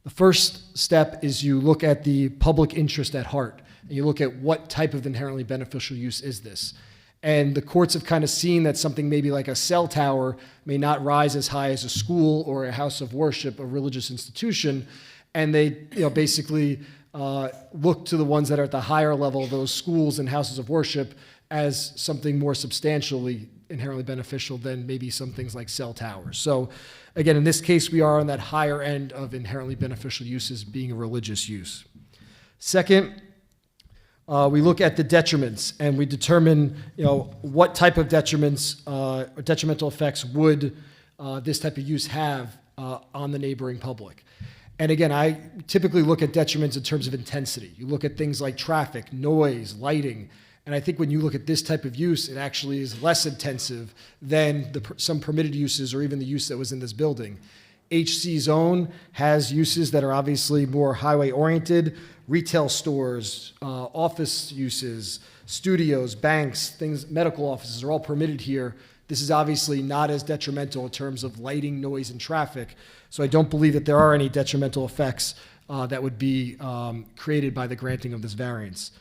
The first step is you look at the public interest at heart, and you look at what type of inherently beneficial use is this. And the courts have kind of seen that something maybe like a cell tower may not rise as high as a school or a house of worship, a religious institution. And they, basically look to the ones that are at the higher level, those schools and houses of worship, as something more substantially inherently beneficial than maybe some things like cell towers. So again, in this case, we are on that higher end of inherently beneficial uses being a religious use. Second, we look at the detriments and we determine, what type of detriments or detrimental effects would this type of use have on the neighboring public. And again, I typically look at detriments in terms of intensity. You look at things like traffic, noise, lighting, and I think when you look at this type of use, it actually is less intensive than some permitted uses or even the use that was in this building. HC zone has uses that are obviously more highway-oriented, retail stores, office uses, studios, banks, things, medical offices are all permitted here. This is obviously not as detrimental in terms of lighting, noise, and traffic. So I don't believe that there are any detrimental effects that would be created by the granting of this variance.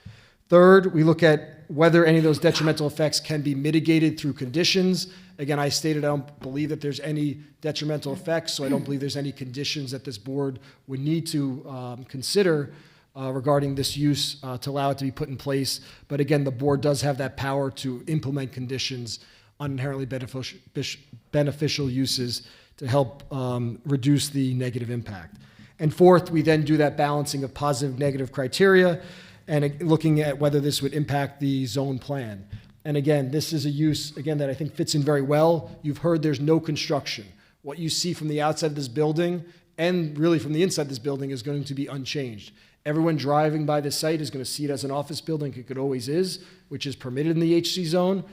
Third, we look at whether any of those detrimental effects can be mitigated through conditions. Again, I stated I don't believe that there's any detrimental effects, so I don't believe there's any conditions that this board would need to consider regarding this use to allow it to be put in place. But again, the board does have that power to implement conditions on inherently beneficial uses to help reduce the negative impact. And fourth, we then do that balancing of positive, negative criteria and looking at whether this would impact the zone plan. And again, this is a use, again, that I think fits in very well. You've heard there's no construction. What you see from the outside of this building and really from the inside of this building is going to be unchanged. Everyone driving by this site is going to see it as an office building, it always is, which is permitted in the HC zone.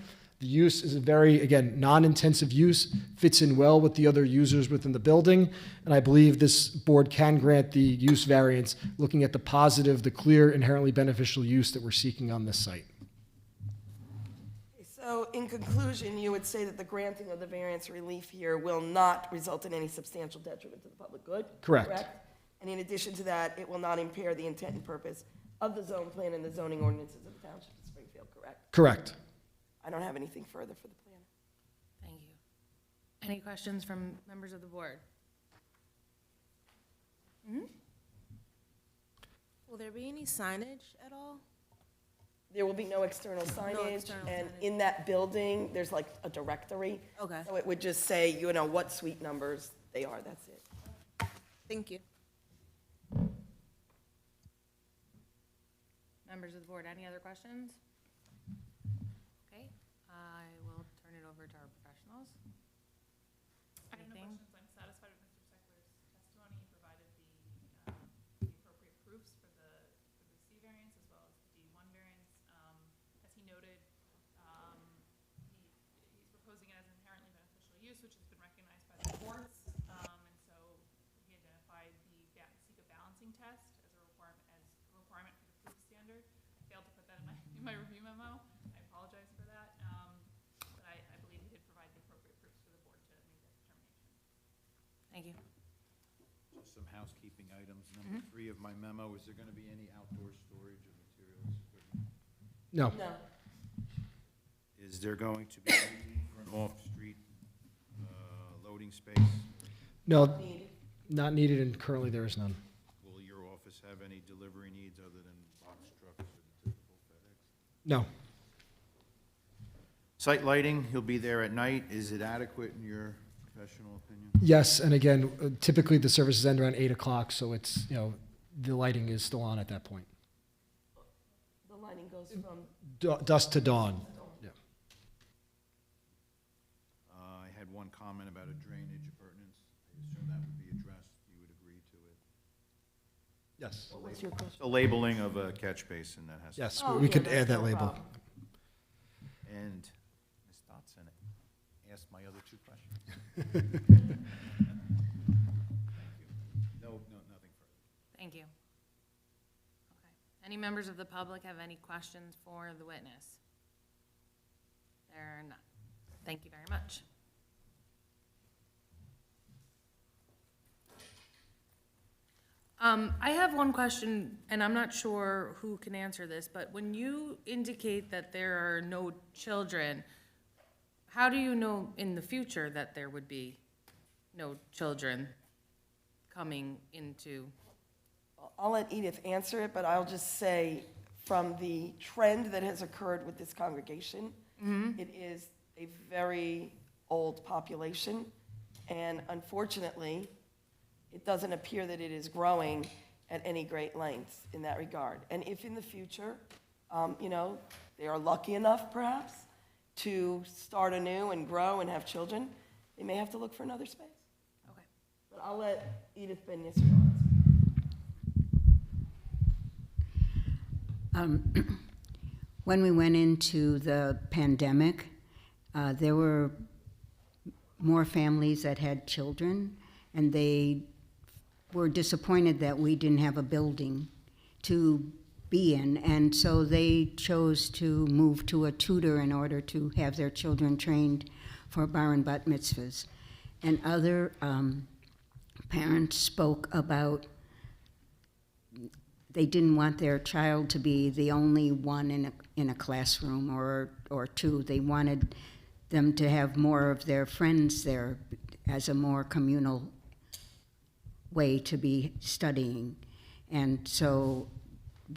The use is a very, again, non-intensive use, fits in well with the other users within the building, and I believe this board can grant the use variance looking at the positive, the clear, inherently beneficial use that we're seeking on this site. So in conclusion, you would say that the granting of the variance relief here will not result in any substantial detriment to the public good? Correct. And in addition to that, it will not impair the intent and purpose of the zone plan and the zoning ordinances of the Township of Springfield, correct? Correct. I don't have anything further for the planner. Thank you. Any questions from members of the board? Will there be any signage at all? There will be no external signage, external and signage. in that building, there's like a directory. Okay. So it would just say, what suite numbers they are, that's it. Thank you. Members of the board, any other questions? Okay, I will turn it over to our professionals. I have no Anything? questions. I'm satisfied with Mr. Steckler's testimony. He provided the appropriate proofs for the C variance as well as the D1 variance. As he noted, he's proposing it as an inherently beneficial use, which has been recognized by the courts. And so he identified the SECA balancing test as a requirement for the proof standard. I failed to put that in my review memo. I apologize for that. But I believe he did provide the appropriate proofs for the board to make that determination. Thank you. Just some housekeeping items. Number 3 of my memo, is there going to be any outdoor storage of materials, equipment? No. No. Is there going to be any need for an off-street loading space? No, not needed, and currently there is none. Will your office have any delivery needs other than box trucks or the typical FedEx? No. Site lighting, he'll be there at night. Is it adequate in your professional opinion? Yes, and again, typically the services end around 8 o'clock, so it's, the lighting is still on at that point. The lighting goes from, Dusk to dawn. Yeah. I had one comment about a drainage appurtenance. I assume that would be addressed. You would agree to it. Yes. what's your question? The labeling of a catch basin that has. Yes, Oh, we yeah, could that's add that no label. problem. And Ms. Dotson asked my other 2 questions. Thank you. No, nothing further. Thank you. Okay. Any members of the public have any questions for the witness? There are none. Thank you very much. I have one question, and I'm not sure who can answer this, but when you indicate that there are no children, how do you know in the future that there would be no children coming into? I'll let Edith answer it, but I'll just say, from the trend that has occurred with this congregation, it is a very old population, and unfortunately, it doesn't appear that it is growing at any great lengths in that regard. And if in the future, they are lucky enough perhaps to start anew and grow and have children, they may have to look for another space. Okay. But I'll let Edith Ben-Yisrael answer. When we went into the pandemic, there were more families that had children, and they were disappointed that we didn't have a building to be in, and so they chose to move to a tutor in order to have their children trained for bar and bat mitzvahs. And other parents spoke about they didn't want their child to be the only one in a classroom or two. They wanted them to have more of their friends there as a more communal way to be studying. And so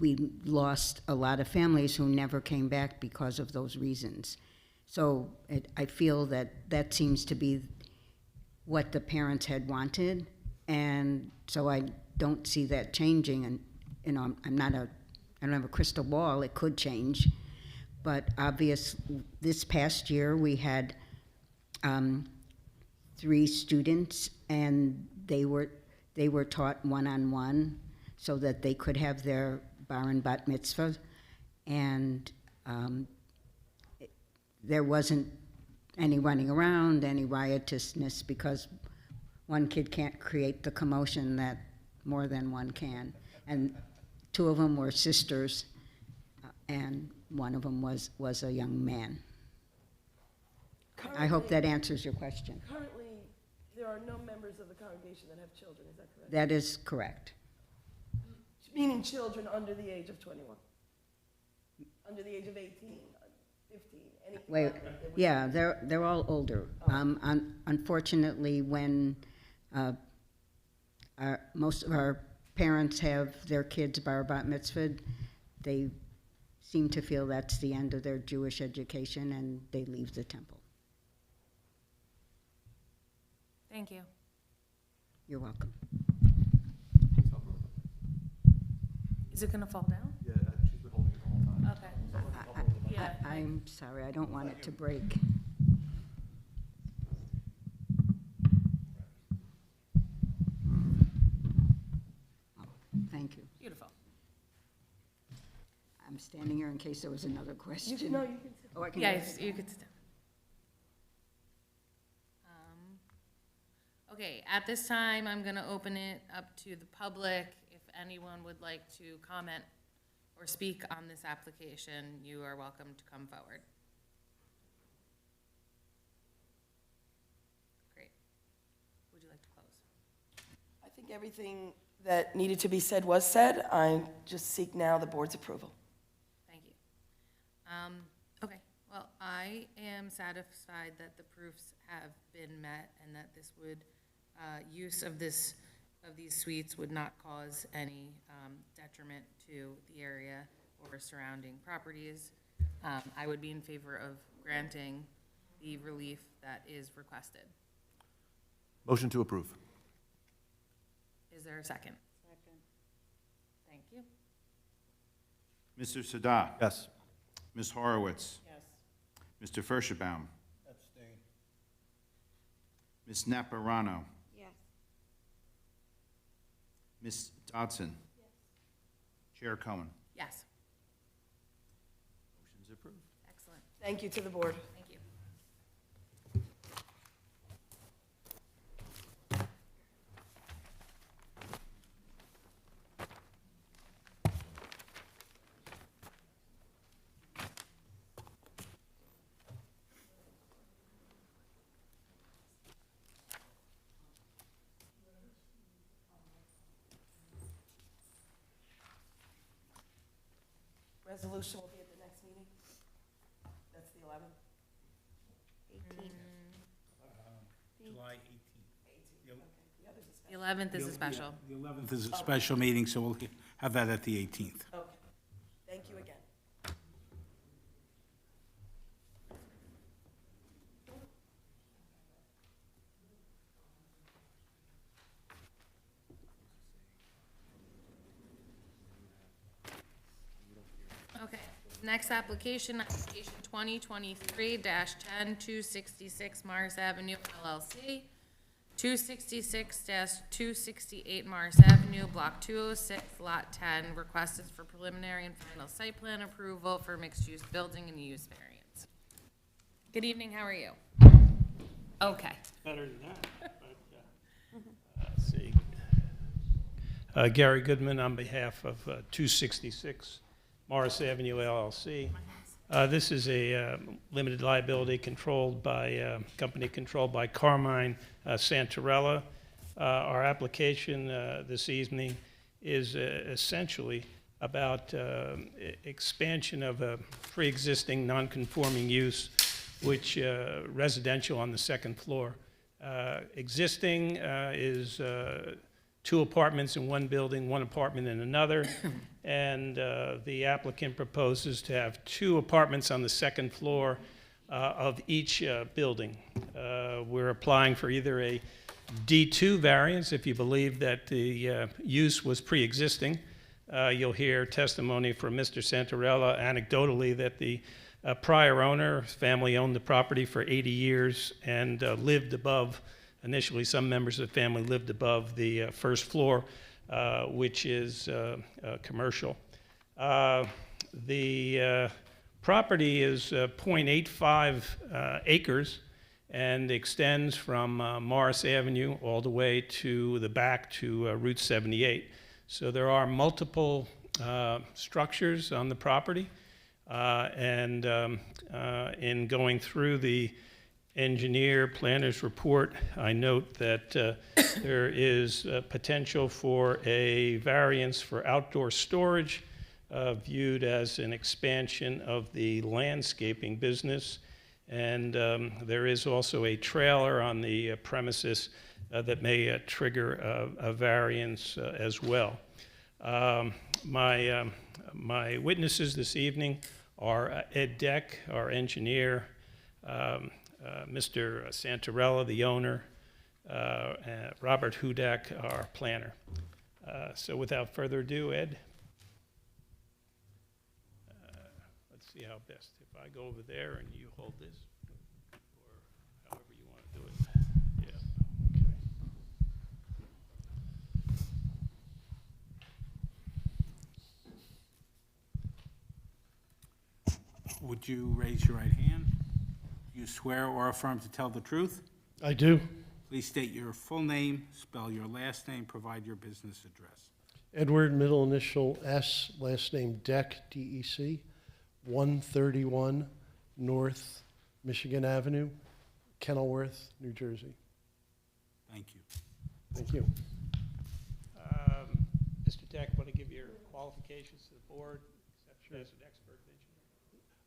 we lost a lot of families who never came back because of those reasons. So I feel that seems to be what the parents had wanted, and so I don't see that changing. And I don't have a crystal ball. It could change, but this past year we had 3 students, and they were taught one-on-one so that they could have their bar and bat mitzvah, and there wasn't any running around, any riotousness, because one kid can't create the commotion that more than one can. And 2 of them were sisters, and one of them was a young man. I hope that answers your question. Currently, there are no members of the congregation that have children, is that correct? That is correct. Meaning children under the age of 21? Under the age of 18, 15, anything Wait, like that? yeah, they're all older. Unfortunately, when most of our parents have their kids bar bat mitzvah, they seem to feel that's the end of their Jewish education, and they leave the temple. Thank you. You're welcome. Is it gonna fall down? Yeah, she's been holding it the whole time. Okay. Yeah. I'm sorry, I don't want it to break. Oh, thank you. Beautiful. I'm standing here in case there was another question. You can sit. Oh, I can. Yeah, you could sit down. Okay, at this time, I'm gonna open it up to the public. If anyone would like to comment or speak on this application, you are welcome to come forward. Great. Would you like to close? I think everything that needed to be said was said. I just seek now the board's approval. Thank you. Okay, well, I am satisfied that the proofs have been met and that this would, use of these suites would not cause any detriment to the area or surrounding properties. I would be in favor of granting the relief that is requested. Motion to approve. Is there a second? Second. Thank you. Mr. Sadat? Yes. Ms. Horowitz? Yes. Mr. Furstenbaum? Abstain. Ms. Naparano? Yes. Ms. Dodson? Yes. Chair Cohen? Yes. Motion's approved. Excellent. Thank you to the board. Thank you. Resolution will be at the next meeting? That's the 11th? 18. July 18th. The others are The 11th is a special. The 11th is a special meeting, so we'll have that at the 18th. Okay. Thank you again. Okay, next application 2023-10266 Mars Avenue LLC, 266-268 Mars Avenue, Block 206, Lot 10. Request is for preliminary and final site plan approval for mixed-use building and use variance. Good evening, how are you? Okay. Better than that, but, let's see. Gary Goodman on behalf of 266 Morris Avenue LLC. This is a limited liability controlled by, company controlled by Carmine Santarella. Our application this evening is essentially about expansion of a pre-existing non-conforming use, which residential on the second floor. Existing is 2 apartments in one building, 1 apartment in another, and the applicant proposes to have 2 apartments on the second floor of each building. We're applying for either a D2 variance if you believe that the use was pre-existing. You'll hear testimony from Mr. Santarella anecdotally that the prior owner, family owned the property for 80 years and lived above. Initially, some members of the family lived above the first floor, which is commercial. The property is 0.85 acres and extends from Morris Avenue all the way to the back to Route 78. So there are multiple structures on the property, and in going through the engineer planner's report, I note that there is potential for a variance for outdoor storage viewed as an expansion of the landscaping business. And there is also a trailer on the premises that may trigger a variance as well. My witnesses this evening are Ed Deck, our engineer, Mr. Santarella, the owner, Robert Hudak, our planner. So without further ado, Ed, let's see how best. If I go over there and you hold this, or however you want to do it. Yeah, okay. Would you raise your right hand? Do you swear or affirm to tell the truth? I do. Please state your full name, spell your last name, provide your business address. Edward, middle initial S, last name Deck, D-E-C, 131 North Michigan Avenue, Kenilworth, New Jersey. Thank you. Thank you. Mr. Deck, want to give your qualifications to the board, except as an expert engineer?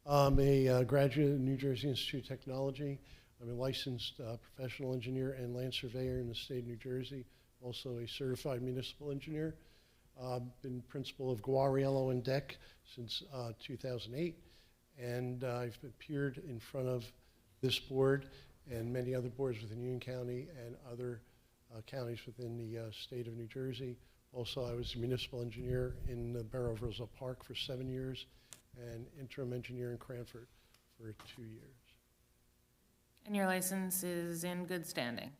I'm a graduate of New Jersey Institute of Technology. I'm a licensed professional engineer and land surveyor in the state of New Jersey, also a certified municipal engineer. Been principal of Guariello and Deck since 2008, and I've appeared in front of this board and many other boards within Union County and other counties within the state of New Jersey. Also, I was a municipal engineer in the borough of Roselle Park for 7 years and interim engineer in Cranford for 2 years. And your license is in good standing?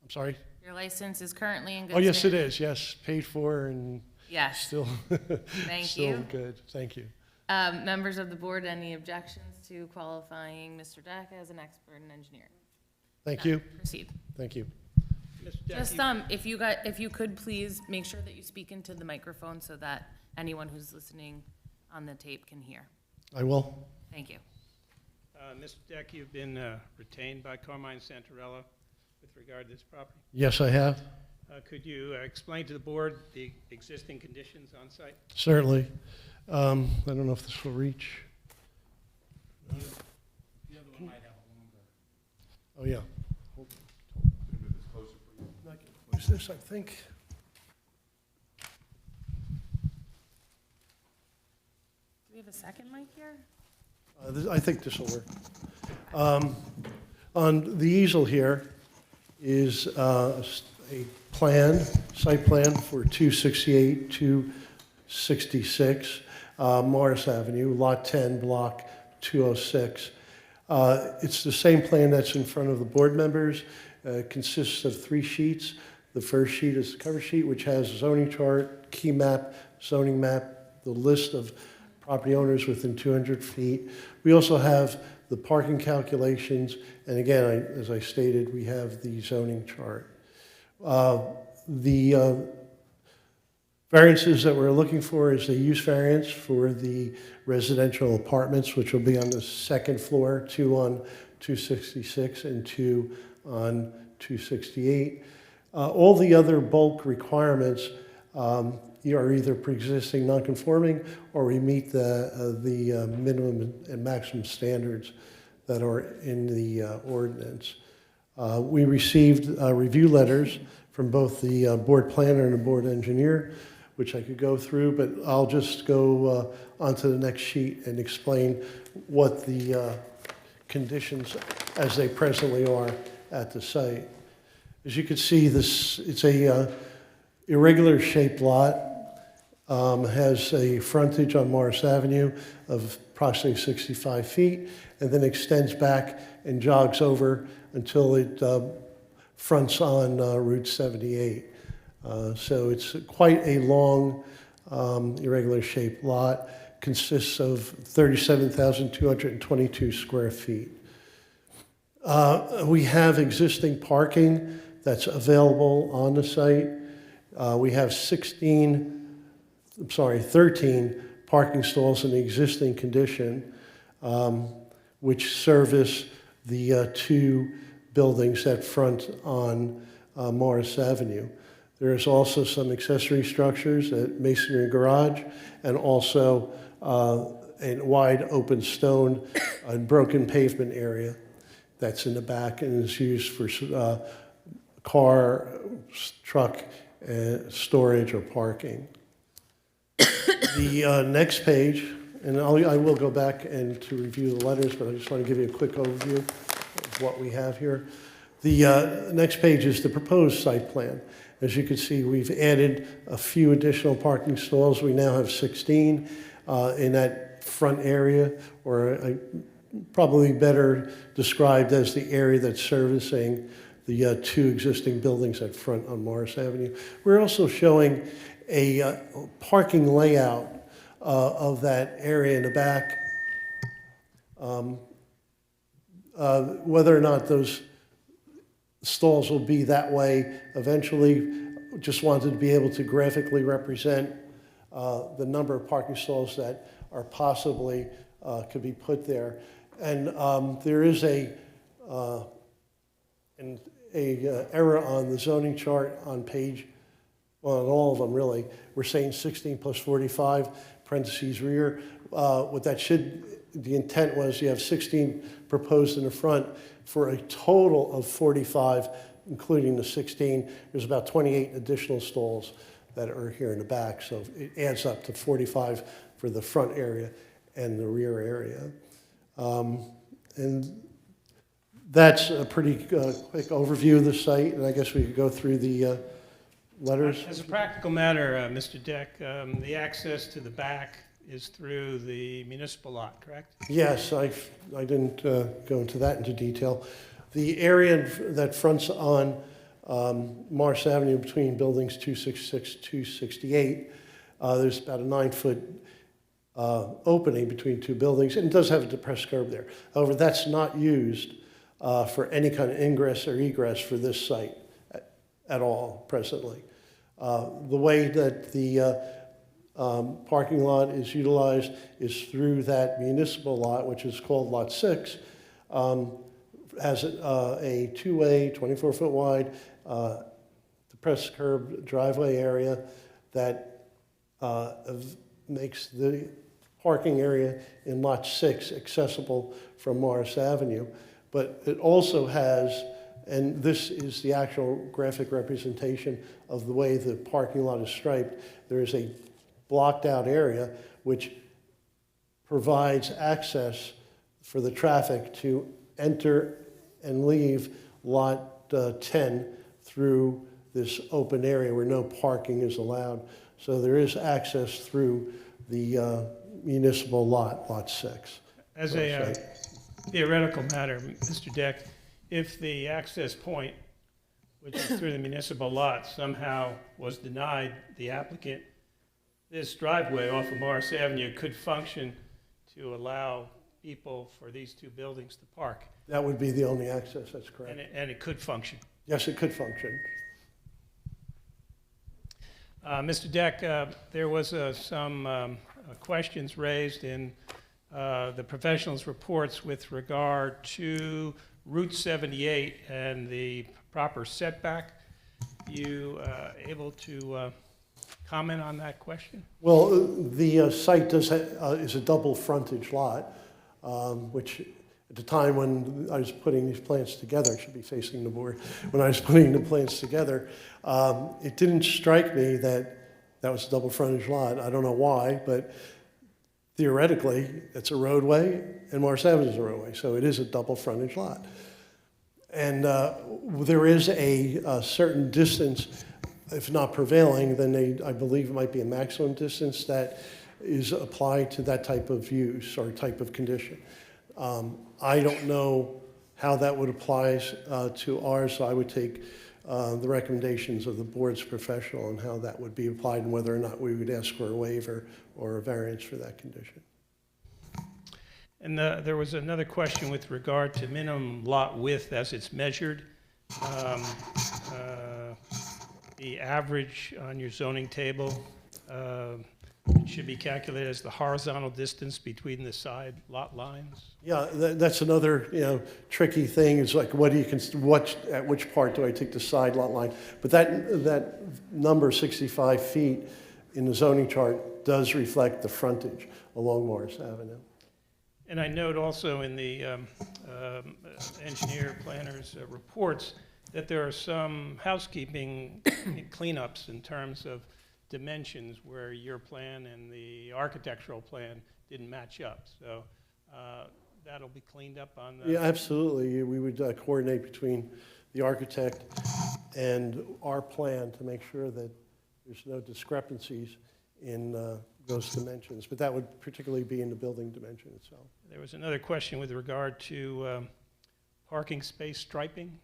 I'm sorry? Your license is currently in good Oh, standing? yes, it is, yes, paid for and Yes. still, Thank still you. good, thank you. Members of the board, any objections to qualifying Mr. Deck as an expert in engineering? Thank None. you. Proceed. Thank you. Just, if you could please make sure that you speak into the microphone so that anyone who's listening on the tape can hear. I will. Thank you. Mr. Deck, you've been retained by Carmine Santarella with regard to this property. Yes, I have. Could you explain to the board the existing conditions on site? Certainly. I don't know if this will reach. The other one might have a longer. Oh, yeah. What is this, I think? Do we have a second mic here? I think this will work. On the easel here is a plan, site plan for 268, 266 Morris Avenue, Lot 10, Block 206. It's the same plan that's in front of the board members. It consists of 3 sheets. The first sheet is the cover sheet, which has a zoning chart, key map, zoning map, the list of property owners within 200 feet. We also have the parking calculations, and again, as I stated, we have the zoning chart. The variances that we're looking for is a use variance for the residential apartments, which will be on the second floor, 2 on 266 and 2 on 268. All the other bulk requirements are either pre-existing non-conforming or we meet the minimum and maximum standards that are in the ordinance. We received review letters from both the board planner and the board engineer, which I could go through, but I'll just go onto the next sheet and explain what the conditions as they presently are at the site. As you can see, it's a irregular shaped lot, has a frontage on Morris Avenue of approximately 65 feet, and then extends back and jogs over until it fronts on Route 78. So it's quite a long, irregular shaped lot, consists of 37,222 square feet. We have existing parking that's available on the site. We have 13 parking stalls in the existing condition, which service the 2 buildings that front on Morris Avenue. There is also some accessory structures at masonry garage and also a wide open stone and broken pavement area that's in the back and is used for car, truck, storage or parking. The next page, and I will go back and to review the letters, but I just want to give you a quick overview of what we have here. The next page is the proposed site plan. As you can see, we've added a few additional parking stalls. We now have 16 in that front area, or probably better described as the area that's servicing the 2 existing buildings at front on Morris Avenue. We're also showing a parking layout of that area in the back. Whether or not those stalls will be that way eventually, just wanted to be able to graphically represent the number of parking stalls that are possibly could be put there. And there is an error on the zoning chart on page, well, on all of them really. We're saying 16 plus 45, parentheses rear. What that the intent was you have 16 proposed in the front for a total of 45, including the 16. There's about 28 additional stalls that are here in the back, so it adds up to 45 for the front area and the rear area. And that's a pretty quick overview of the site, and I guess we could go through the letters. As a practical matter, Mr. Deck, the access to the back is through the municipal lot, correct? Yes, I didn't go into that into detail. The area that fronts on Morris Avenue between buildings 266, 268, there's about a 9-foot opening between 2 buildings, and it does have a depressed curb there. However, that's not used for any kind of ingress or egress for this site at all presently. The way that the parking lot is utilized is through that municipal lot, which is called Lot 6, has a 2-way, 24-foot wide, depressed curb driveway area that makes the parking area in Lot 6 accessible from Morris Avenue. But it also has, and this is the actual graphic representation of the way the parking lot is striped, there is a blocked out area which provides access for the traffic to enter and leave Lot 10 through this open area where no parking is allowed. So there is access through the municipal lot, Lot 6. As a theoretical matter, Mr. Deck, if the access point, which is through the municipal lot, somehow was denied the applicant, this driveway off of Morris Avenue could function to allow people for these two buildings to park. That would be the only access, that's correct. And it could function. Yes, it could function. Mr. Deck, there was some questions raised in the professionals' reports with regard to Route 78 and the proper setback. You able to comment on that question? Well, the site is a double frontage lot, which at the time when I was putting these plans together, I should be facing the board, when I was putting the plans together, it didn't strike me that that was a double frontage lot. I don't know why, but theoretically, it's a roadway, and Morris Avenue is a roadway, so it is a double frontage lot. And there is a certain distance, if not prevailing, then I believe it might be a maximum distance that is applied to that type of use or type of condition. I don't know how that would apply to ours, so I would take the recommendations of the board's professional on how that would be applied and whether or not we would ask for a waiver or a variance for that condition. And there was another question with regard to minimum lot width as it's measured. The average on your zoning table should be calculated as the horizontal distance between the side lot lines. Yeah, that's another tricky thing. It's like at which part do I take the side lot line? But that number 65 feet in the zoning chart does reflect the frontage along Morris Avenue. And I note also in the engineer planner's reports that there are some housekeeping cleanups in terms of dimensions where your plan and the architectural plan didn't match up. So that'll be cleaned up on the... Yeah, absolutely. We would coordinate between the architect and our plan to make sure that there's no discrepancies in those dimensions. But that would particularly be in the building dimension itself. There was another question with regard to parking space striping.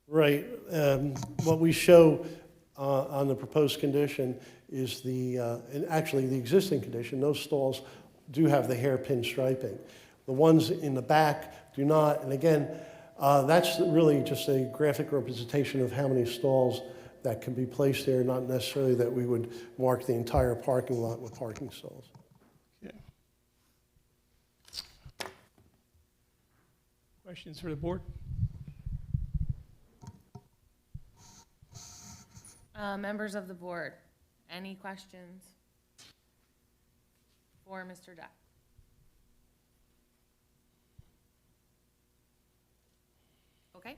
Right. What we show on the proposed condition is and actually the existing condition, those stalls do have the hairpin striping. The ones in the back do not, and again, that's really just a graphic representation of how many stalls that can be placed there, not necessarily that we would mark the entire parking lot with parking stalls. Okay. Questions for the board? Members of the board, any questions for Mr. Deck? Okay.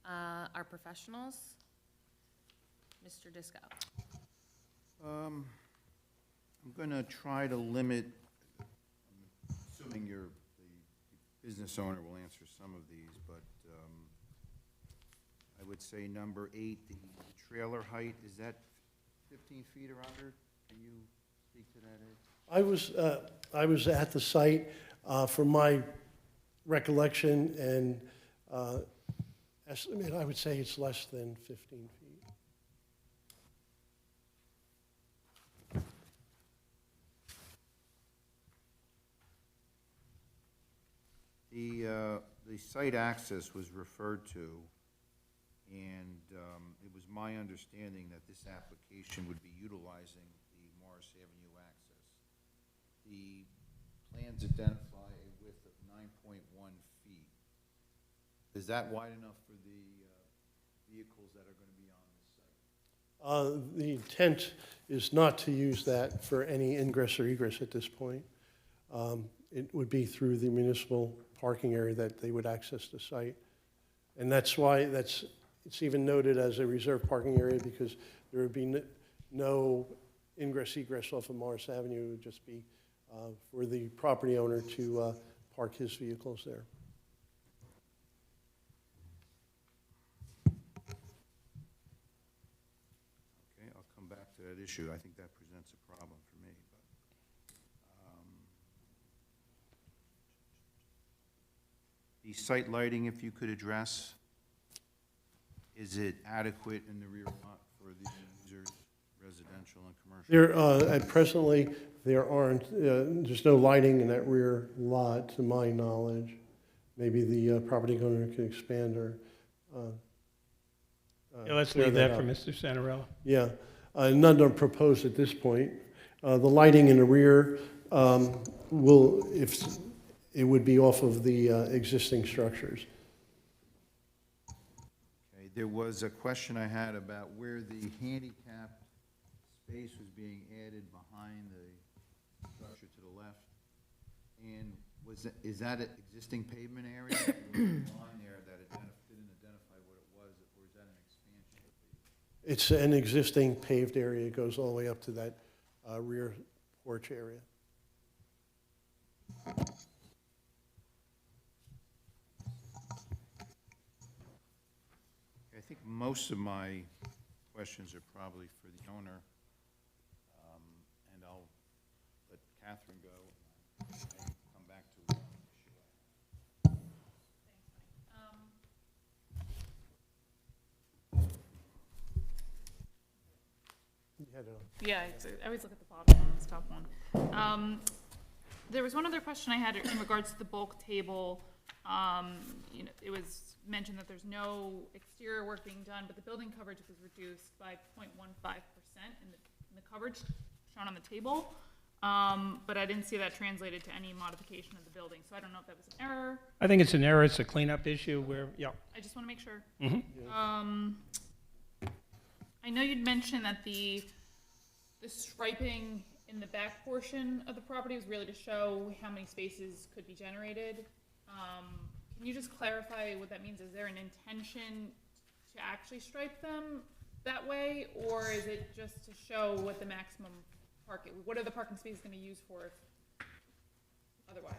Our professionals, Mr. Disco. I'm going to try to limit, assuming the business owner will answer some of these, but I would say number 8, the trailer height, is that 15 feet or under? Can you speak to that, Ed? I was at the site. From my recollection and estimate, I would say it's less than 15 feet. The site access was referred to, and it was my understanding that this application would be utilizing the Morris Avenue access. The plans identify a width of 9.1 feet. Is that wide enough for the vehicles that are going to be on this The intent is not to use that for any ingress or egress at this point. It would be through the municipal parking area that they would access the site. And that's why it's even noted as a reserved parking area, because there would be no ingress egress off of Morris Avenue. It would just be for the property owner to park his vehicles there. Okay, I'll come back to that issue. I think that presents a problem for me, but, the site lighting, if you could address, is it adequate in the rear lot for the users, residential and commercial? Presently, there aren't, there's no lighting in that rear lot, to my knowledge. Maybe the property owner can expand or Yeah, let's clear leave that up. for Mr. Santarella. Yeah, none are proposed at this point. The lighting in the rear will, if, it would be off of the existing structures. Okay, there was a question I had about where the handicapped space was being added behind the structure to the left. And is that an existing pavement area? There was a line there that didn't identify what it was, or is that an expansion? It's an existing paved area. It goes all the way up to that rear porch area. I think most of my questions are probably for the owner, and I'll let Catherine go and come back to one issue. Yeah, I always look at the bottom one, this top one. There was one other question I had in regards to the bulk table. You know, it was mentioned that there's no exterior work being done, but the building coverage was reduced by 0.15% in the coverage shown on the table. But I didn't see that translated to any modification of the building, so I don't know if that was an error. I think it's an error. It's a cleanup issue where, yeah. I just want to make sure. Mhm. I know you'd mentioned that the striping in the back portion of the property was really to show how many spaces could be generated. Can you just clarify what that means? Is there an intention to actually stripe them that way, or is it just to show what the maximum parking, what are the parking spaces going to use for if otherwise?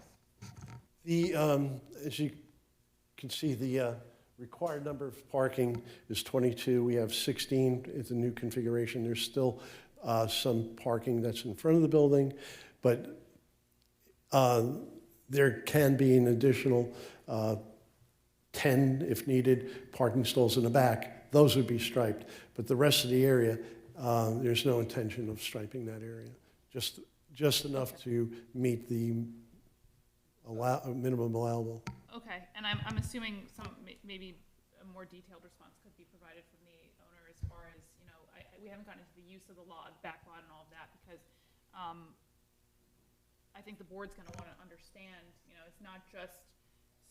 As you can see, the required number of parking is 22. We have 16. It's a new configuration. There's still some parking that's in front of the building, but there can be an additional 10, if needed, parking stalls in the back. Those would be striped, but the rest of the area, there's no intention of striping that area. Just enough to meet the minimum allowable. Okay, and I'm assuming maybe a more detailed response could be provided from the owner as far as, you know, we haven't gotten into the use of the back lot and all of that, because I think the board's gonna wanna understand, you know, it's not just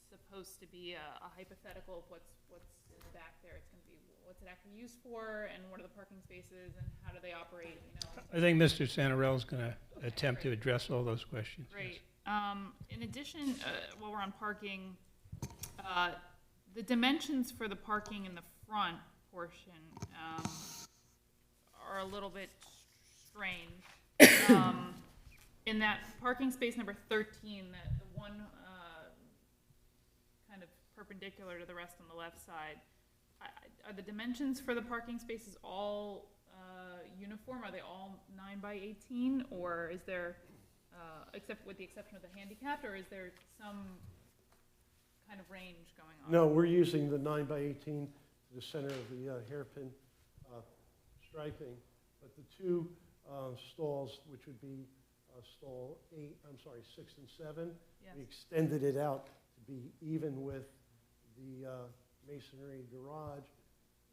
supposed to be a hypothetical of what's in the back there. It's gonna be, what's it actually used for, and what are the parking spaces, and how do they operate, you know? I think Mr. Santarella is going to attempt to address all those questions. Great. In addition, while we're on parking, the dimensions for the parking in the front portion are a little bit strange. In that parking space number 13, the one kind of perpendicular to the rest on the left side, are the dimensions for the parking spaces all uniform? Are they all 9 by 18, or is there, except with the exception of the handicapped, or is there some kind of range going on? No, we're using the 9 by 18 to the center of the hairpin striping, but the two stalls, which would be stall 6 and 7, Yes. we extended it out to be even with the masonry garage,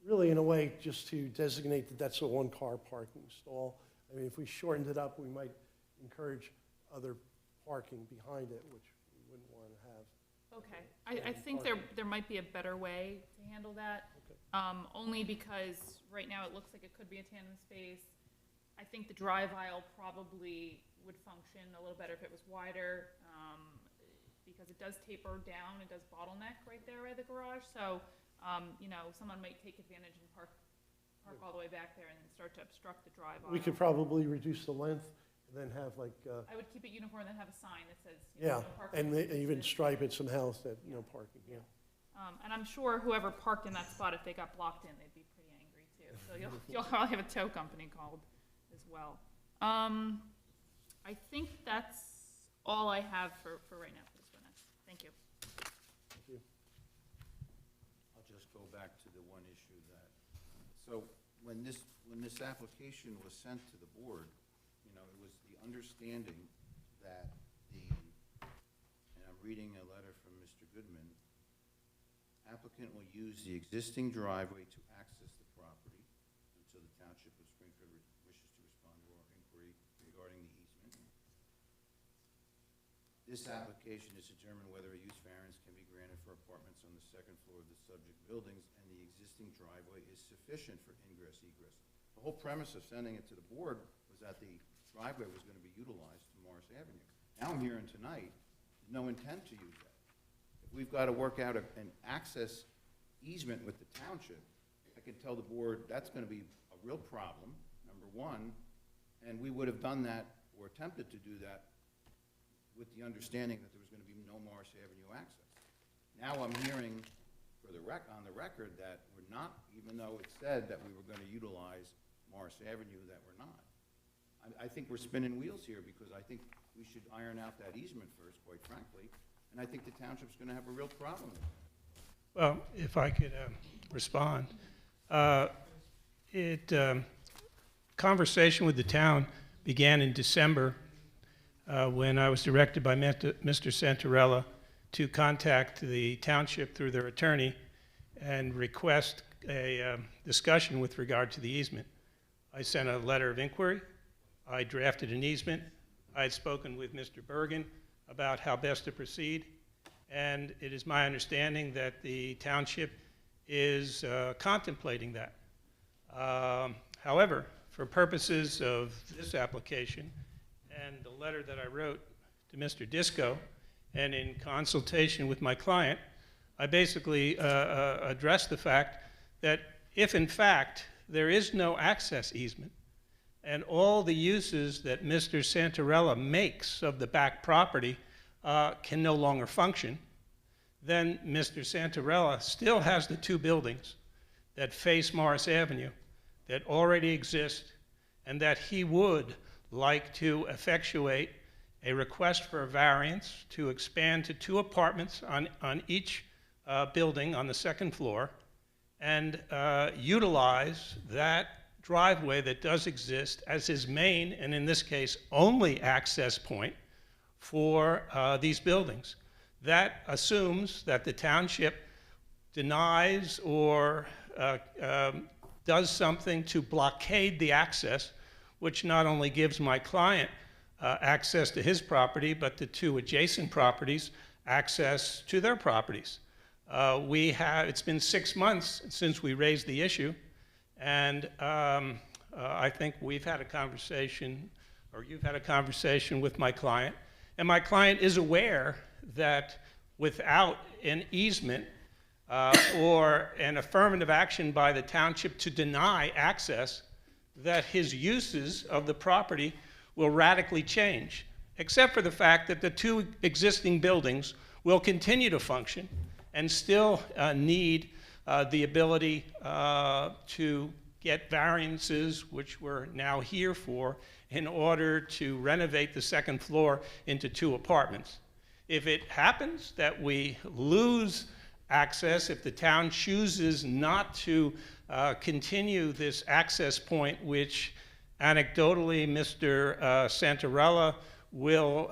really in a way just to designate that that's a one-car parking stall. I mean, if we shortened it up, we might encourage other parking behind it, which we wouldn't want to have. Okay, I think there might be a better way to handle that. Okay. only because right now it looks like it could be a tandem space. I think the drive aisle probably would function a little better if it was wider, because it does taper down, it does bottleneck right there by the garage, so, you know, someone might take advantage and park all the way back there and then start to obstruct the drive aisle. We could probably reduce the length and then have like, I would keep it uniform and then have a sign that says, you know, yeah, no parking. and even stripe it somehow that, you know, parking, yeah. And I'm sure whoever parked in that spot, if they got blocked in, they'd be pretty angry too. So you'll probably have a tow company called as well. I think that's all I have for right now for this witness. Thank you. Thank you. I'll just go back to the one issue that, so when this application was sent to the board, you know, it was the understanding that and I'm reading a letter from Mr. Goodman, applicant will use the existing driveway to access the property until the Township of Springfield wishes to respond to our inquiry regarding the easement. This application is to determine whether a use variance can be granted for apartments on the second floor of the subject buildings, and the existing driveway is sufficient for ingress, egress. The whole premise of sending it to the board was that the driveway was going to be utilized to Morris Avenue. Now I'm hearing tonight, there's no intent to use that. If we've got to work out an access easement with the township, I can tell the board that's going to be a real problem, number one, and we would have done that or attempted to do that with the understanding that there was going to be no Morris Avenue access. Now I'm hearing on the record that we're not, even though it said that we were going to utilize Morris Avenue, that we're not. I think we're spinning wheels here, because I think we should iron out that easement first, quite frankly, and I think the township's going to have a real problem with it. Well, if I could respond. Conversation with the town began in December when I was directed by Mr. Santarella to contact the township through their attorney and request a discussion with regard to the easement. I sent a letter of inquiry. I drafted an easement. I had spoken with Mr. Bergen about how best to proceed, and it is my understanding that the township is contemplating that. However, for purposes of this application and the letter that I wrote to Mr. Disco, and in consultation with my client, I basically addressed the fact that if in fact there is no access easement, and all the uses that Mr. Santarella makes of the back property can no longer function, then Mr. Santarella still has the two buildings that face Morris Avenue that already exist, and that he would like to effectuate a request for a variance to expand to 2 apartments on each building on the second floor, and utilize that driveway that does exist as his main, and in this case, only access point for these buildings. That assumes that the township denies or does something to blockade the access, which not only gives my client access to his property, but the 2 adjacent properties access to their properties. It's been 6 months since we raised the issue, and I think we've had a conversation, or you've had a conversation with my client, and my client is aware that without an easement or an affirmative action by the township to deny access, that his uses of the property will radically change, except for the fact that the 2 existing buildings will continue to function and still need the ability to get variances, which we're now here for, in order to renovate the second floor into 2 apartments. If it happens that we lose access, if the town chooses not to continue this access point, which anecdotally Mr. Santarella will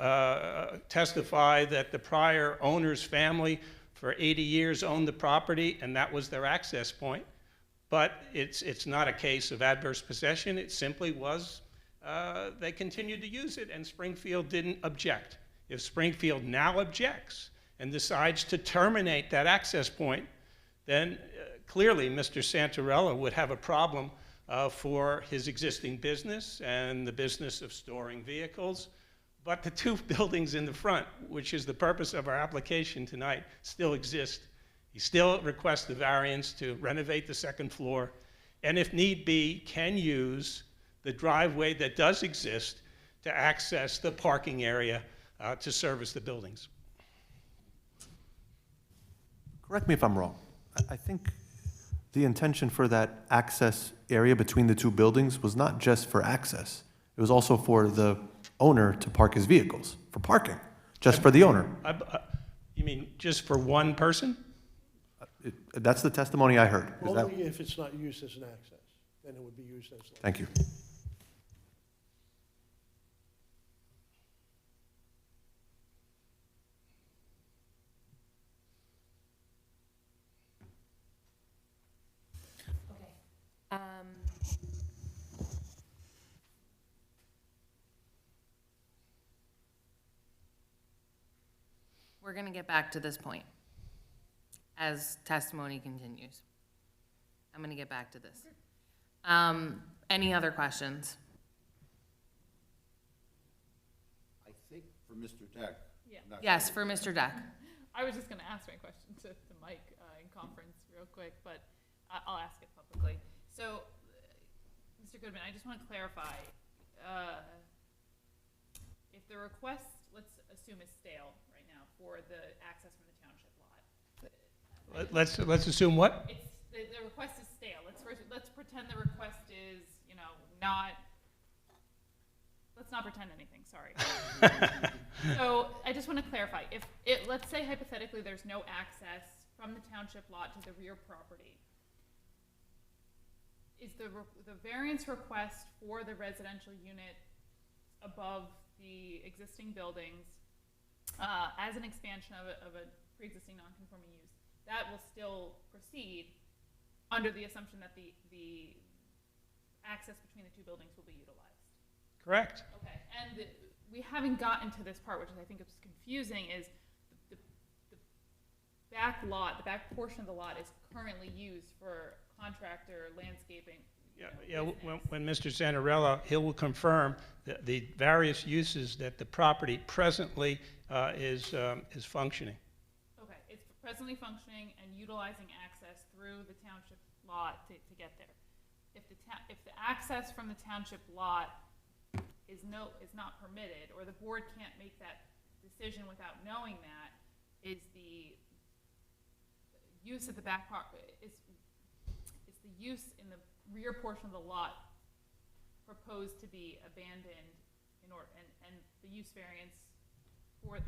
testify that the prior owner's family for 80 years owned the property and that was their access point. But it's not a case of adverse possession. It simply was they continued to use it and Springfield didn't object. If Springfield now objects and decides to terminate that access point, then clearly, Mr. Santarella would have a problem for his existing business and the business of storing vehicles. But the two buildings in the front, which is the purpose of our application tonight, still exist. He still requests the variance to renovate the second floor, and if need be, can use the driveway that does exist to access the parking area to service the buildings. Correct me if I'm wrong. I think the intention for that access area between the two buildings was not just for access. It was also for the owner to park his vehicles, for parking, just for the owner. You mean just for one person? That's the testimony I heard. Is that- Only if it's not used as an access, then it would be used as. Thank you. We're gonna get back to this point as testimony continues. I'm gonna get back to this. Any other questions? I think for Mr. Deck. Yeah. not Yes, sure. for Mr. Deck. I was just gonna ask my question to Mike in conference real quick, but I'll ask it publicly. So, Mr. Goodman, I just want to clarify, if the request, let's assume is stale right now for the access from the township lot. Let's assume what? It's, the request is stale. Let's pretend the request is, not, let's not pretend anything, sorry. So I just want to clarify, if let's say hypothetically there's no access from the township lot to the rear property, is the variance request for the residential unit above the existing buildings as an expansion of a pre-existing non-conforming use, that will still proceed under the assumption that the access between the two buildings will be utilized? Correct. Okay, and we haven't gotten to this part, which I think is confusing, is the back lot, the back portion of the lot is currently used for contractor landscaping. Yeah. When Mr. Zanarella, he will confirm that the various uses that the property presently is functioning. Okay, it's presently functioning and utilizing access through the township lot to get there. If the access from the township lot is not permitted, or the board can't make that decision without knowing that, is the use of the back part, is the use in the rear portion of the lot proposed to be abandoned in order, and the use variance for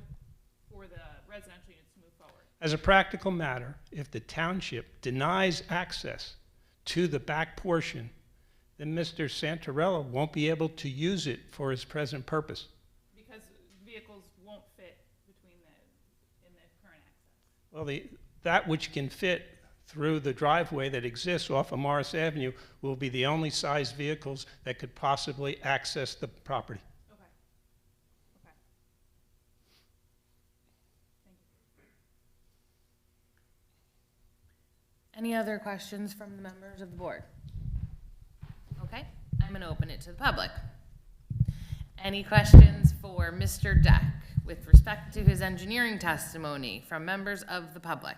the residential units to move forward? As a practical matter, if the township denies access to the back portion, then Mr. Santarella won't be able to use it for his present purpose. Because vehicles won't fit in the current access. Well, that which can fit through the driveway that exists off of Morris Avenue will be the only size vehicles that could possibly access the property. Okay. Okay. Thank you. Any other questions from the members of the board? Okay, I'm going to open it to the public. Any questions for Mr. Deck with respect to his engineering testimony from members of the public?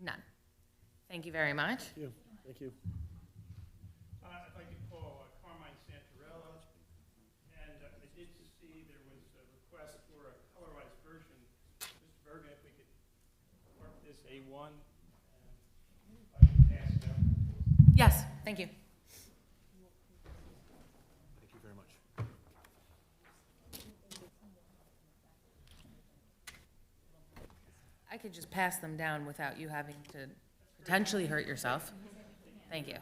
None. Thank you very much. Thank you. Thank you. I'd like to call Carmine Santarella, and I did see there was a request for a colorized version. Mr. Bergen, if we could mark this A1, if I can pass it out. Yes, thank you. Thank you very much. I could just pass them down without you having to potentially hurt yourself. Thank you.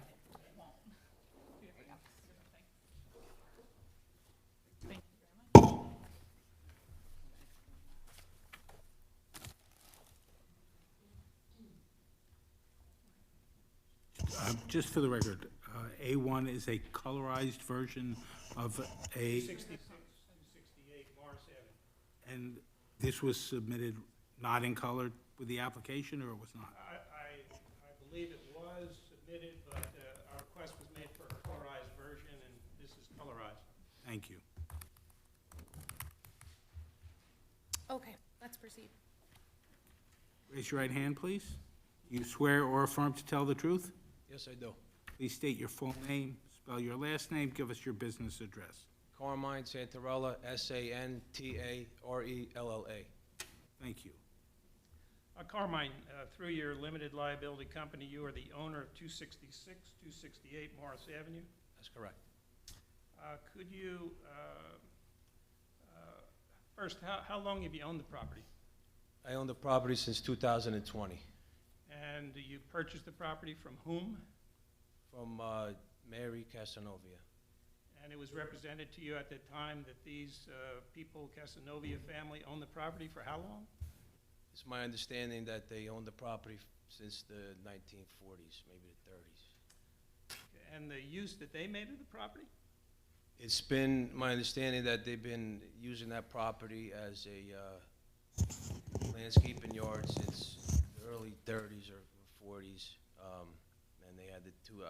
Just for the record, A1 is a colorized version of a, 66 and 68 Morris Avenue. and this was submitted not in color with the application, or it was not? I believe it was submitted, but our request was made for a colorized version, and this is colorized. Thank you. Okay, let's proceed. Raise your right hand, please. Do you swear or affirm to tell the truth? Yes, I do. Please state your full name, spell your last name, give us your business address. Carmine Santarella, Santarella. Thank you. Carmine, through your limited liability company, you are the owner of 266, 268 Morris Avenue. That's correct. Could you, first, how long have you owned the property? I own the property since 2020 And you purchased the property from whom? from Mary Casanovia. And it was represented to you at the time that these people, Casanovia family, owned the property for how long? It's my understanding that they owned the property since the 1940s, maybe the 30s. And the use that they made of the property? It's been my understanding that they've been using that property as a landscaping yard since the early 30s or 40s. And they had the two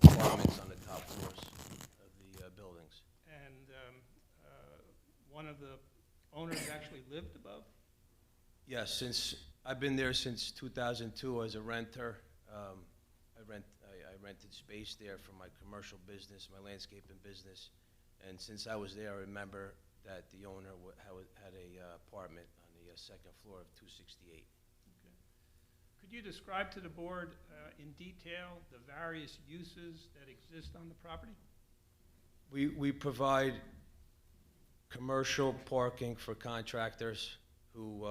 apartments on the top floors of the buildings. And one of the owners actually lived above? Yes, since, I've been there since 2002 as a renter. I rented space there for my commercial business, my landscaping business. And since I was there, I remember that the owner had a apartment on the second floor of 268. Could you describe to the board in detail the various uses that exist on the property? We provide commercial parking for contractors who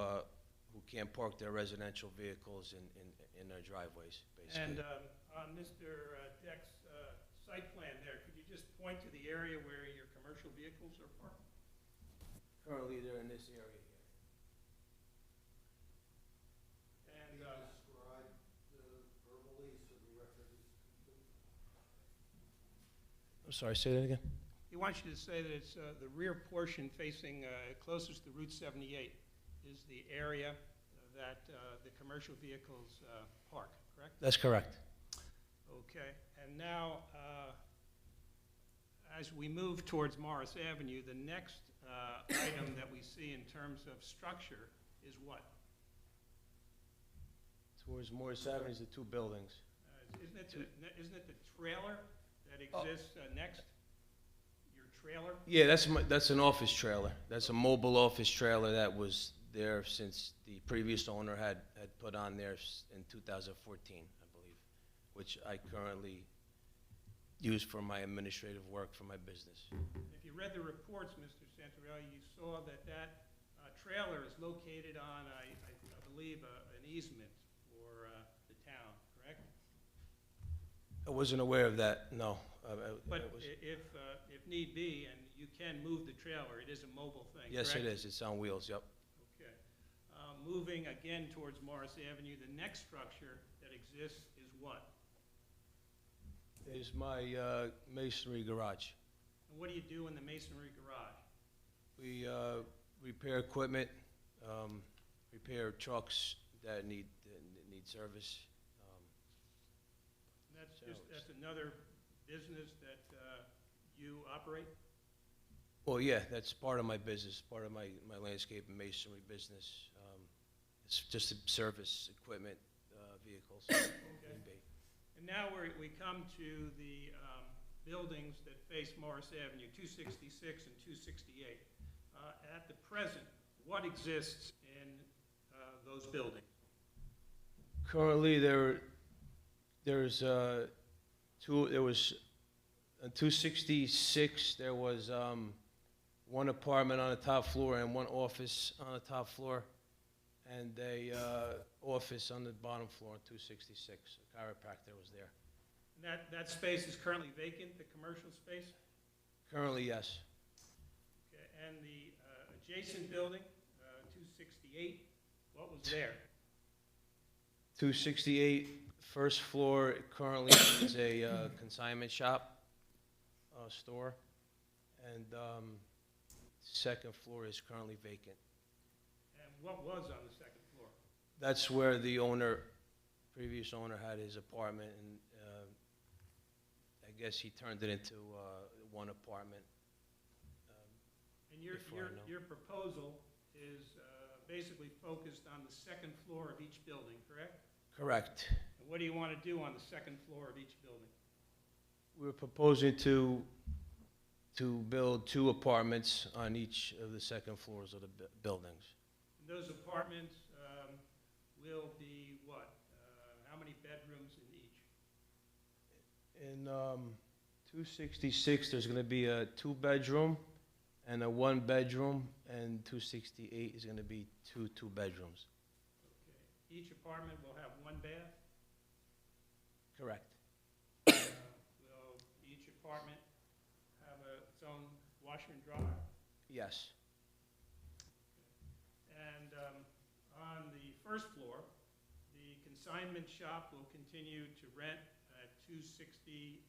can't park their residential vehicles in their driveways, basically. And on Mr. Deck's site plan there, could you just point to the area where your commercial vehicles are parked? Currently, they're in this area here. And Describe verbally so the record is complete. I'm sorry, say that again? he wants you to say that it's the rear portion facing closest to Route 78 is the area that the commercial vehicles park, correct? That's correct. Okay, and now, as we move towards Morris Avenue, the next item that we see in terms of structure is what? Towards Morris Avenue is the two buildings. Isn't it the trailer that exists next? Your trailer? Yeah, that's an office trailer. That's a mobile office trailer that was there since the previous owner had put on there in 2014, I believe, which I currently use for my administrative work for my business. If you read the reports, Mr. Santarelli, you saw that trailer is located on, I believe, an easement for the town, correct? I wasn't aware of that, no. But if need be, and you can move the trailer, it is a mobile thing, Yes, correct? it is. It's on wheels, yep. Okay. Moving again towards Morris Avenue, the next structure that exists is what? Is my masonry garage. And what do you do in the masonry garage? We repair equipment, repair trucks that need service. That's another business that you operate? Well, yeah, that's part of my business, part of my landscape and masonry business. It's just to service equipment, vehicles. Okay. And now we come to the buildings that face Morris Avenue, 266 and 268. At the present, what exists in those buildings? Currently, there was on 266, there was one apartment on the top floor and one office on the top floor, and a office on the bottom floor on 266. A chiropractor was there. And that space is currently vacant, the commercial space? Currently, yes. Okay, and the adjacent building, 268, what was there? 268, first floor currently is a consignment shop store, and second floor is currently vacant. And what was on the second floor? That's where the owner, previous owner had his apartment, and I guess he turned it into one apartment. And your, Before I know. your proposal is basically focused on the second floor of each building, correct? Correct. And what do you want to do on the second floor of each building? We're proposing to build 2 apartments on each of the second floors of the buildings. And those apartments will be what? How many bedrooms in each? In 266, there's going to be a 2-bedroom and a 1-bedroom, and 268 is going to be 2 2-bedrooms. Okay. Each apartment will have 1 bath? Correct. Will each apartment have its own washer and dryer? Yes. And on the first floor, the consignment shop will continue to rent at 268?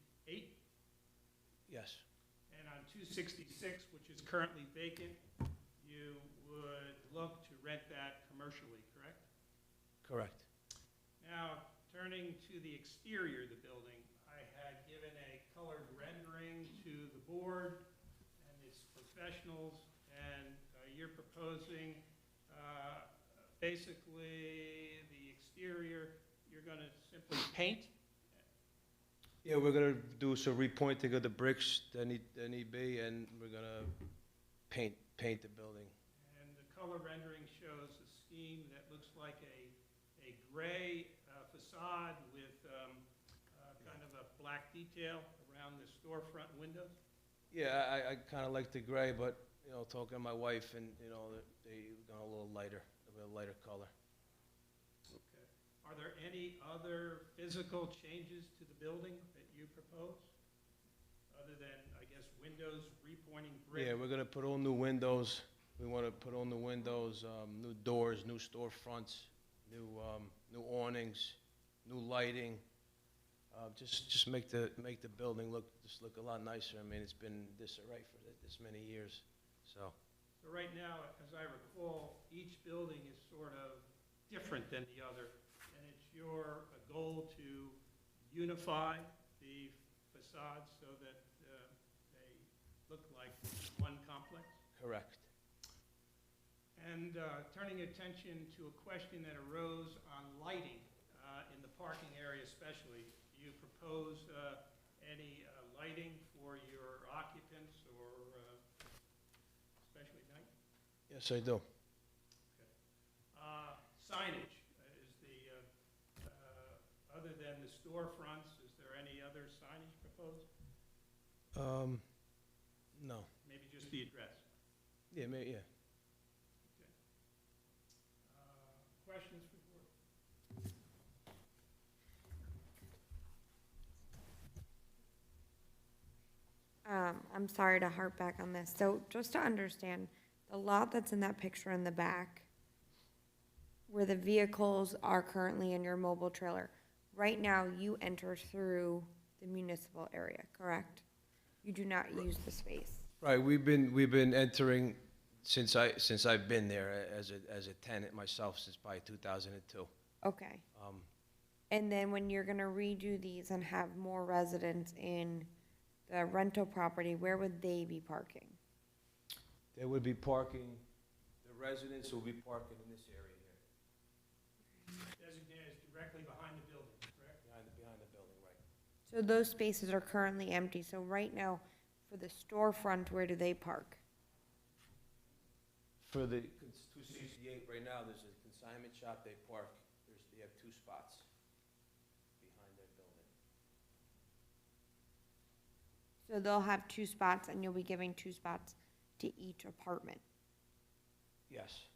Yes. And on 266, which is currently vacant, you would look to rent that commercially, correct? Correct. Now, turning to the exterior of the building, I had given a colored rendering to the board and its professionals, and you're proposing basically the exterior, you're going to simply paint? Yeah, we're going to do some repointing of the bricks that need be, and we're going to paint the building. And the color rendering shows a scheme that looks like a gray facade with kind of a black detail around the storefront windows. Yeah, I kind of like the gray, but, you know, talking to my wife, and, you know, they gone a little lighter color. Okay. Are there any other physical changes to the building that you propose? Other than, I guess, windows, repointing brick? Yeah, we're going to put all new windows. We want to put all new windows, new doors, new storefronts, new awnings, new lighting. Just make the building look a lot nicer. I mean, it's been disarray for this many years, so. So right now, as I recall, each building is sort of different than the other, and it's your goal to unify the facades so that they look like one complex? Correct. And turning attention to a question that arose on lighting in the parking area especially, do you propose any lighting for your occupants or especially at night? Yes, I do. Signage is the, other than the storefronts, is there any other signage proposed? No. Maybe just the address? Yeah, yeah. Okay. Questions for the board? I'm sorry to harp back on this. So just to understand, the lot that's in that picture in the back, where the vehicles are currently in your mobile trailer, right now you enter through the municipal area, correct? You do not use the space. Right, we've been entering since I've been there as a tenant myself since probably 2002. Okay. And then when you're gonna redo these and have more residents in the rental property, where would they be parking? They would be parking, the residents will be parking in this area here, Designated as directly behind the building, correct? behind the building, right? So those spaces are currently empty, so right now, for the storefront, where do they park? For the 268 right now, there's a consignment shop, they park, they have 2 spots behind their building. So they'll have 2 spots, and you'll be giving 2 spots to each apartment. Yes.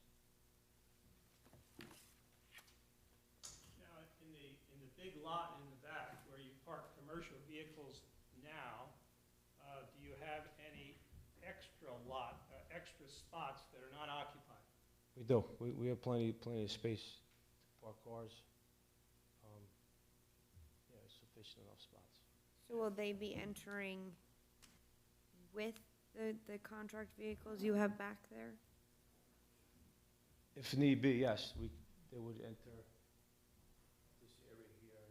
Now, in the big lot in the back where you park commercial vehicles now, do you have any extra extra spots that are not occupied? We do. We have plenty of space to park cars. Yeah, sufficient enough spots. So will they be entering with the contract vehicles you have back there? If need be, yes, they would enter this area here.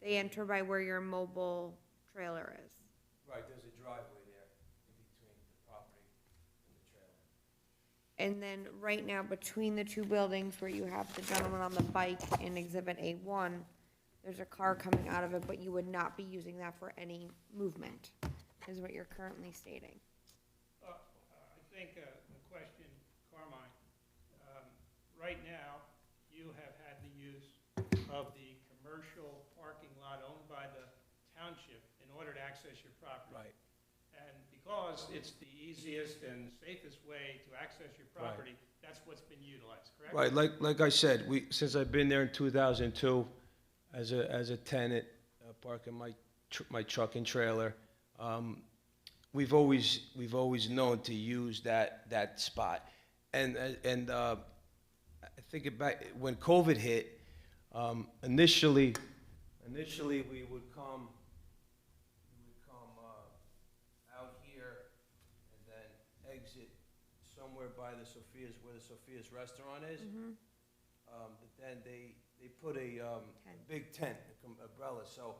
They enter by where your mobile trailer is. Right, there's a driveway there in between the property and the trailer. And then right now, between the two buildings where you have the gentleman on the bike in Exhibit A1, there's a car coming out of it, but you would not be using that for any movement, is what you're currently stating. I think the question, Carmine, right now, you have had the use of the commercial parking lot owned by the township in order to access your property. Right. And because it's the easiest and safest way to access your property, that's what's been utilized, correct? Right, like I said, since I've been there in 2002, as a tenant, parking my truck and trailer, we've always known to use that spot. And I think about when COVID hit, initially we would come out here and then exit somewhere by the Sophia's, where the Sophia's restaurant is. But then they put a big tent, umbrella, so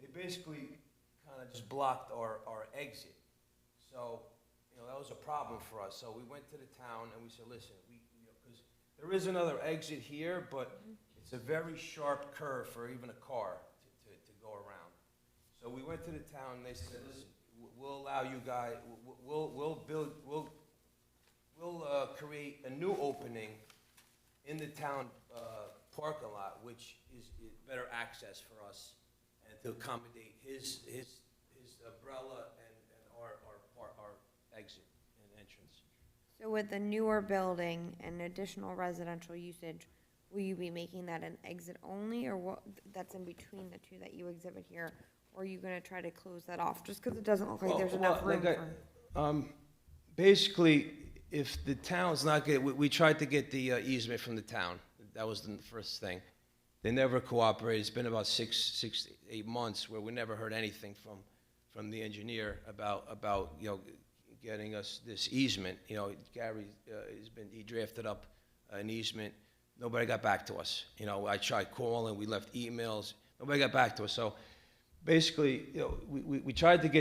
they basically kind of just blocked our exit. So, that was a problem for us. So we went to the town and we said, listen, because there is another exit here, but it's a very sharp curve for even a car to go around. So we went to the town and they said, listen, we'll allow you guys, we'll create a new opening in the town parking lot, which is better access for us and to accommodate his umbrella and our exit and entrance. So with the newer building and additional residential usage, will you be making that an exit only, or what, that's in between the two that you exhibit here? Or are you gonna try to close that off, just because it doesn't look like there's enough room for? Basically, if the town's not getting, we tried to get the easement from the town. That was the first thing. They never cooperated. It's been about 8 months where we never heard anything from the engineer about getting us this easement. Gary he drafted up an easement. Nobody got back to us. I tried calling. We left emails. Nobody got back to us. So basically, we tried to get